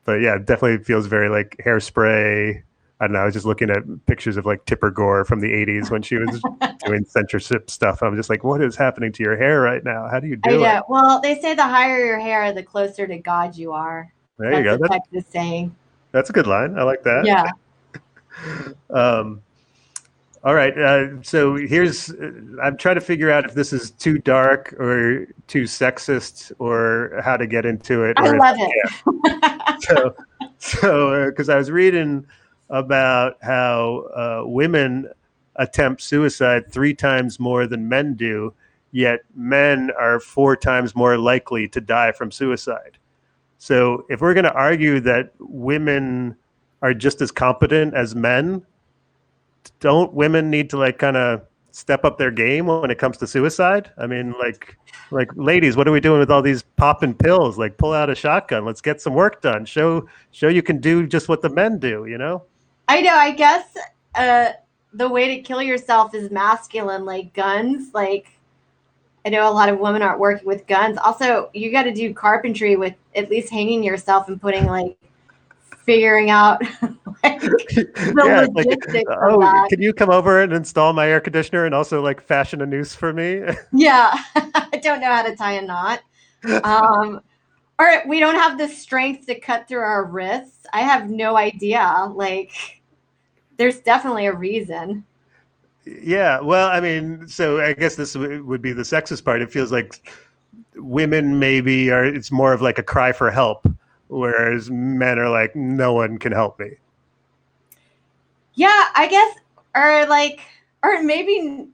A: but yeah, it definitely feels very like hairspray. I don't know, I was just looking at pictures of like Tipper Gore from the 80s when she was doing censorship stuff. I'm just like, what is happening to your hair right now? How do you do it?
B: Well, they say the higher your hair, the closer to God you are.
A: There you go.
B: That's the saying.
A: That's a good line. I like that.
B: Yeah.
A: All right. So I'm trying to figure out if this is too dark or too sexist, or how to get into it.
B: I love it.
A: So because I was reading about how women attempt suicide 3 times more than men do, yet men are 4 times more likely to die from suicide. So if we're going to argue that women are just as competent as men, don't women need to like kind of step up their game when it comes to suicide? I mean, like ladies, what are we doing with all these popping pills? Like pull out a shotgun. Let's get some work done. Show you can do just what the men do, you know?
B: I know. I guess the way to kill yourself is masculine, like guns. Like I know a lot of women aren't working with guns. Also, you got to do carpentry with at least hanging yourself and putting like figuring out like the
A: Yeah, it's like,
B: logistics of
A: oh,
B: that.
A: can you come over and install my air conditioner and also like fashion a noose for me?
B: Yeah, I don't know how to tie a knot. Or we don't have the strength to cut through our wrists. I have no idea. Like, there's definitely a reason.
A: Yeah, well, I mean, so I guess this would be the sexist part. It feels like women maybe are, it's more of like a cry for help, whereas men are like, no one can help me.
B: Yeah, I guess, or like, or maybe,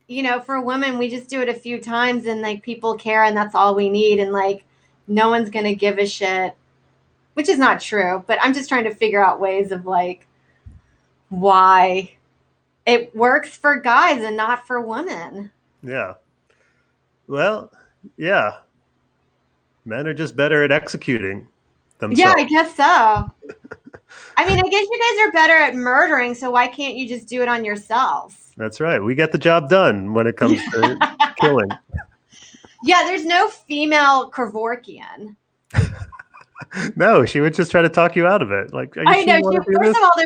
B: for women, we just do it a few times and like people care and that's all we need. And like, no one's going to give a shit, which is not true. But I'm just trying to figure out ways of like why it works for guys and not for women.
A: Yeah. Well, yeah. Men are just better at executing themselves.
B: Yeah, I guess so. I mean, I guess you guys are better at murdering, so why can't you just do it on yourselves?
A: That's right. We get the job done when it comes to killing.
B: Yeah, there's no female Kevorkian.
A: No, she would just try to talk you out of it. Like, are you
B: I
A: sure
B: know.
A: you want to do
B: First
A: this?
B: of all,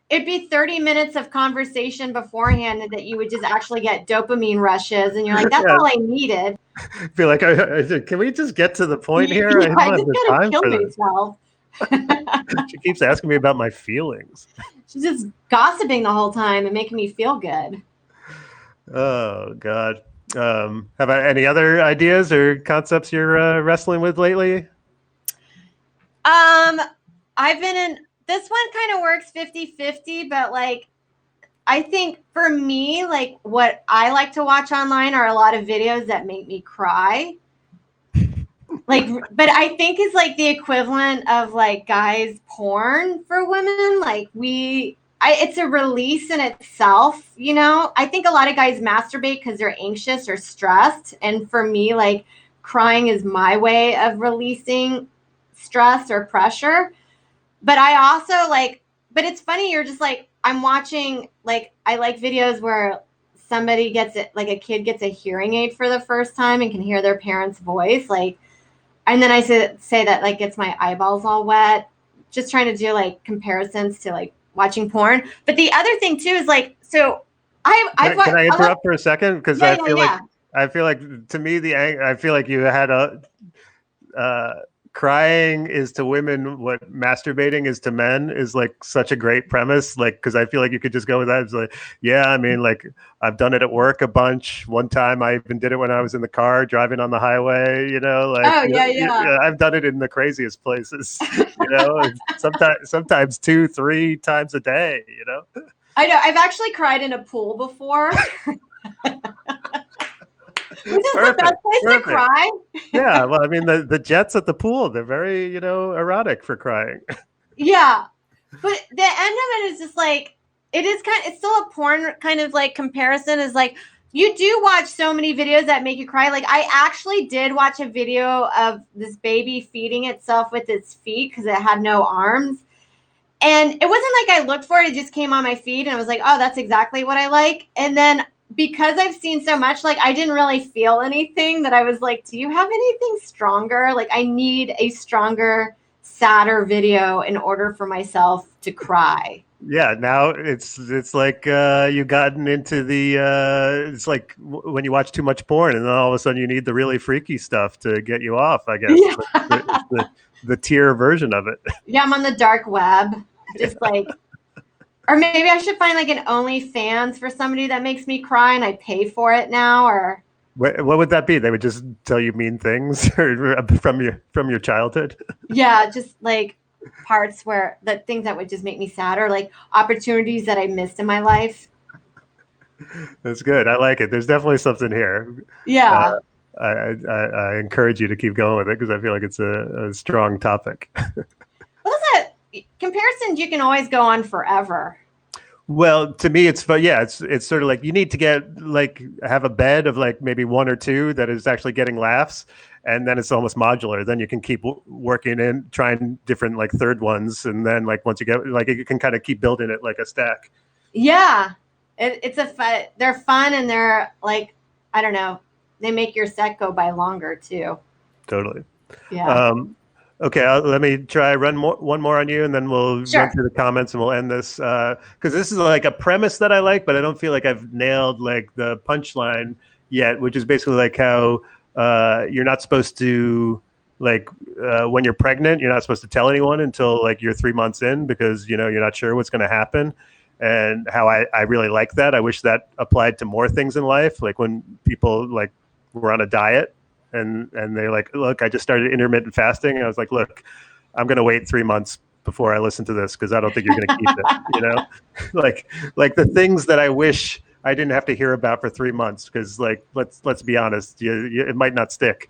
B: it'd be 30 minutes of conversation beforehand that you would just actually get dopamine rushes, and you're like, that's
A: Yeah.
B: all I needed.
A: Feel like, can we just get to the point here?
B: Yeah, I
A: don't have
B: just
A: the
B: gotta
A: time
B: kill
A: for this.
B: myself.
A: She keeps asking me about my feelings.
B: She's just gossiping the whole time and making me feel good.
A: Oh God. Have I any other ideas or concepts you're wrestling with lately?
B: I've been in this one kind of works 50-50, but like I think for me, like what I like to watch online are a lot of videos that make me cry. Like, but I think is like the equivalent of like guys porn for women. Like it's a release in itself, I think a lot of guys masturbate because they're anxious or stressed. And for me, like crying is my way of releasing stress or pressure. But I also but it's funny, you're just like, I'm watching, like, I like videos where somebody gets it, like a kid gets a hearing aid for the first time and can hear their parents' voice. Like, and then I say that like gets my eyeballs all wet, just trying to do like comparisons to like watching porn. But the other thing too is like, so can
A: I interrupt for a second? Because
B: yeah,
A: I feel like to me I feel like you had a crying is to women what masturbating is to men is like such a great premise. Like, because I feel like you could just go with that. It's like, yeah, I mean, like I've done it at work a bunch. One time I even did it when I was in the car driving on the highway, like,
B: oh yeah.
A: I've done it in the craziest places, sometimes 2-3 times a day,
B: I know. I've actually cried in a pool before. Which is the best place to cry.
A: Yeah, well, I mean, the jets at the pool, they're very, erotic for crying.
B: Yeah. But the end of it is just like, it's still a porn kind of like comparison is like, you do watch so many videos that make you cry. Like I actually did watch a video of this baby feeding itself with its feet because it had no arms. And it wasn't like I looked for it. It just came on my feed and I was like, oh, that's exactly what I like. And then because I've seen so much, like I didn't really feel anything that I was like, do you have anything stronger? Like I need a stronger, sadder video in order for myself to cry.
A: Yeah, now it's like you've gotten into the it's like when you watch too much porn and then all of a sudden you need the really freaky stuff to get you off, I guess. Yeah. The tier version of it.
B: Yeah, I'm on the dark web. Just like, or maybe I should find like an OnlyFans for somebody that makes me cry and I pay for it now, or
A: what would that be? They would just tell you mean things from your childhood?
B: Yeah, just like parts where the things that would just make me sad or like opportunities that I missed in my life.
A: That's good. I like it. There's definitely something here.
B: Yeah.
A: I encourage you to keep going with it because I feel like it's a strong topic.
B: Well, that's a comparisons you can always go on forever.
A: Well, to me, it's fun. Yeah, it's sort of like you need to get like have a bed of like maybe one or two that is actually getting laughs, and then it's almost modular. Then you can keep working in, trying different like third ones, and then like once you get like you can kind of keep building it like a stack.
B: Yeah, it's a fun. They're fun and they're like, I don't know, they make your set go by longer too.
A: Totally.
B: Yeah.
A: Okay, let me try one more on you, and then we'll
B: Sure.
A: run through the comments, and we'll end this because this is like a premise that I like, but I don't feel like I've nailed like the punchline yet, which is basically like how you're not supposed to like when you're pregnant, you're not supposed to tell anyone until like you're 3 months in because you're not sure what's going to happen, and how I really like that. I wish that applied to more things in life, like when people like were on a diet and they're like, look, I just started intermittent fasting. And I was like, look, I'm going to wait 3 months before I listen to this because I don't think you're going to keep it. like the things that I wish I didn't have to hear about for 3 months because like let's be honest, it might not stick.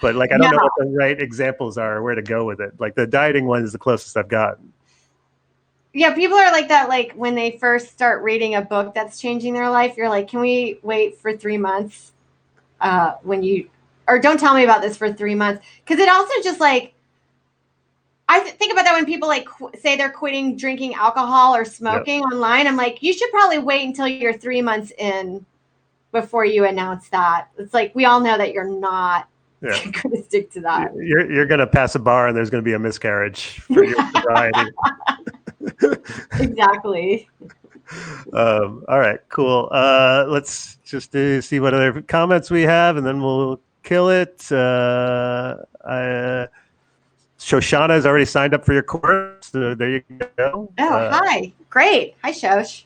A: But like I don't know what the right examples are, or where to go with it. Like the dieting one is the closest I've gotten.
B: Yeah, people are like that. Like when they first start reading a book that's changing their life, you're like, can we wait for 3 months? Or don't tell me about this for 3 months. Because it also just like, I think about that when people like say they're quitting drinking alcohol or smoking online. I'm like, you should probably wait until you're 3 months in before you announce that. It's like, we all know that you're not going to stick to that.
A: You're going to pass a bar and there's going to be a miscarriage for your sobriety.
B: Exactly.
A: All right, cool. Let's just see what other comments we have, and then we'll kill it. Shoshana has already signed up for your course. So there you go.
B: Oh, hi. Great. Hi, Shosh.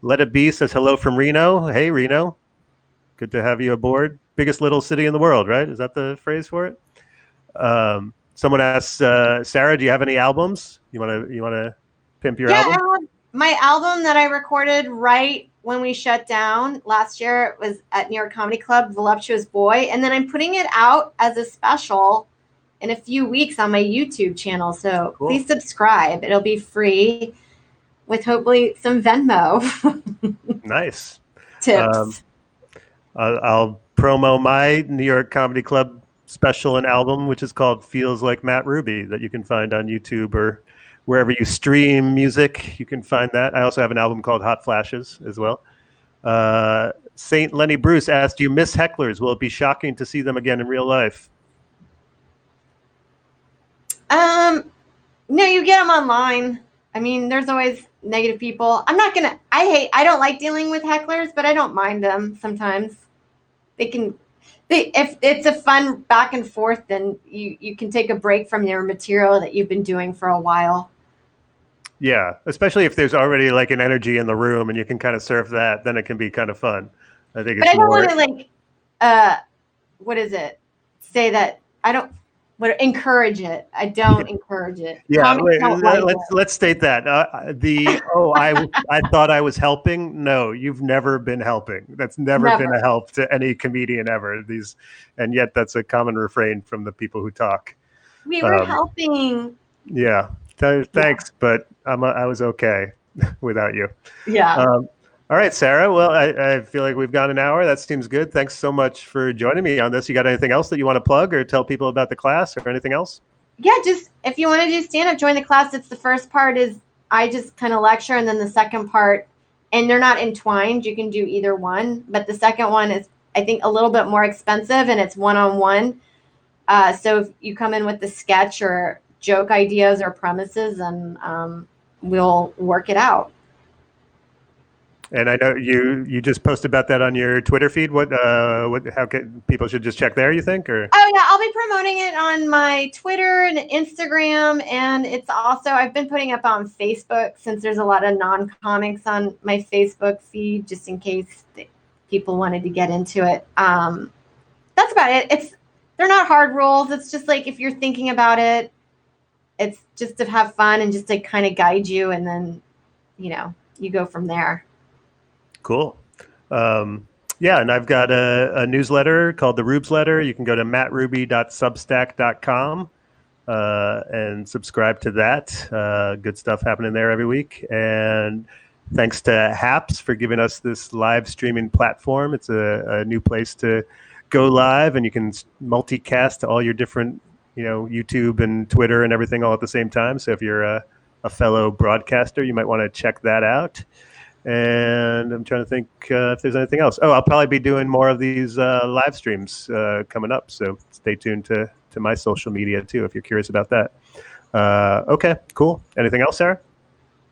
A: Let It Be says hello from Reno. Hey, Reno. Good to have you aboard. Biggest little city in the world, right? Is that the phrase for it? Someone asks, Sarah, do you have any albums? You want to pimp your album?
B: I have my album that I recorded right when we shut down last year. It was at New York Comedy Club, Voluptuous Boy. And then I'm putting it out as a special in a few weeks on my YouTube channel. So Please subscribe. It'll be free with hopefully some Venmo.
A: Nice.
B: Tips.
A: I'll promo my New York Comedy Club special and album, which is called Feels Like Matt Ruby, that you can find on YouTube or wherever you stream music. You can find that. I also have an album called Hot Flashes as well. Saint Lenny Bruce asked, do you miss hecklers? Will it be shocking to see them again in real life?
B: No, you get them online. I mean, there's always negative people. I don't like dealing with hecklers, but I don't mind them sometimes. If it's a fun back and forth, then you can take a break from your material that you've been doing for a while.
A: Yeah, especially if there's already like an energy in the room and you can kind of surf that, then it can be kind of fun. I think. But I
B: don't want to like, what is it? Say that I don't. Encourage it. I don't encourage it.
A: Yeah, let's state that. I thought I was helping. No, you've never been helping. That's never been a help to any comedian ever. And yet that's a common refrain from the people who talk.
B: We were helping.
A: Yeah, thanks, but I was okay without you.
B: Yeah.
A: All right, Sarah. Well, I feel like we've got an hour. That seems good. Thanks so much for joining me on this. You got anything else that you want to plug or tell people about the class or anything else?
B: Yeah, just if you want to do stand-up, join the class. It's the first part is I just kind of lecture, and then the second part, and they're not entwined. You can do either one, but the second one is, I think, a little bit more expensive, and it's one-on-one. So if you come in with the sketch or joke ideas or premises, and we'll work it out.
A: And I know you just posted about that on your Twitter feed. How can people should just check there, you think? Or
B: oh yeah, I'll be promoting it on my Twitter and Instagram, and it's also I've been putting up on Facebook since there's a lot of non-comics on my Facebook feed, just in case people wanted to get into it. That's about it. They're not hard rules. It's just like if you're thinking about it, it's just to have fun and just to kind of guide you, and then you go from there.
A: Cool. Yeah, and I've got a newsletter called the Rubes Letter. You can go to mattruby.substack.com and subscribe to that. Good stuff happening there every week. And thanks to Haps for giving us this live streaming platform. It's a new place to go live, and you can multicast to all your different, YouTube and Twitter and everything all at the same time. So if you're a fellow broadcaster, you might want to check that out. And I'm trying to think if there's anything else. Oh, I'll probably be doing more of these live streams coming up. So stay tuned to my social media too, if you're curious about that. Okay, cool. Anything else, Sarah?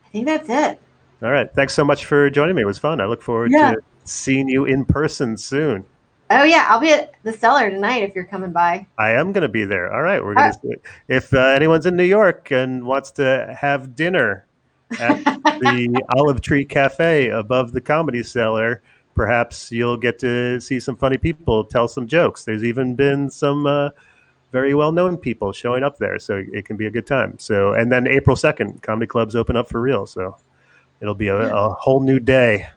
B: I think that's it.
A: All right. Thanks so much for joining me. It was fun. I look forward to seeing you in person soon.
B: Oh yeah, I'll be at the Cellar tonight if you're coming by.
A: I am going to be there. All right. We're going to. If anyone's in New York and wants to have dinner at the Olive Tree Cafe above the Comedy Cellar, perhaps you'll get to see some funny people tell some jokes. There's even been some very well-known people showing up there, so it can be a good time. So, and then April 2nd, comedy clubs open up for real, so it'll be a whole new day.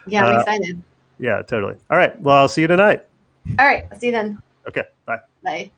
B: Yeah, I'm excited.
A: Yeah, totally. All right. Well, I'll see you tonight.
B: All right. I'll see you then.
A: Okay. Bye.
B: Bye.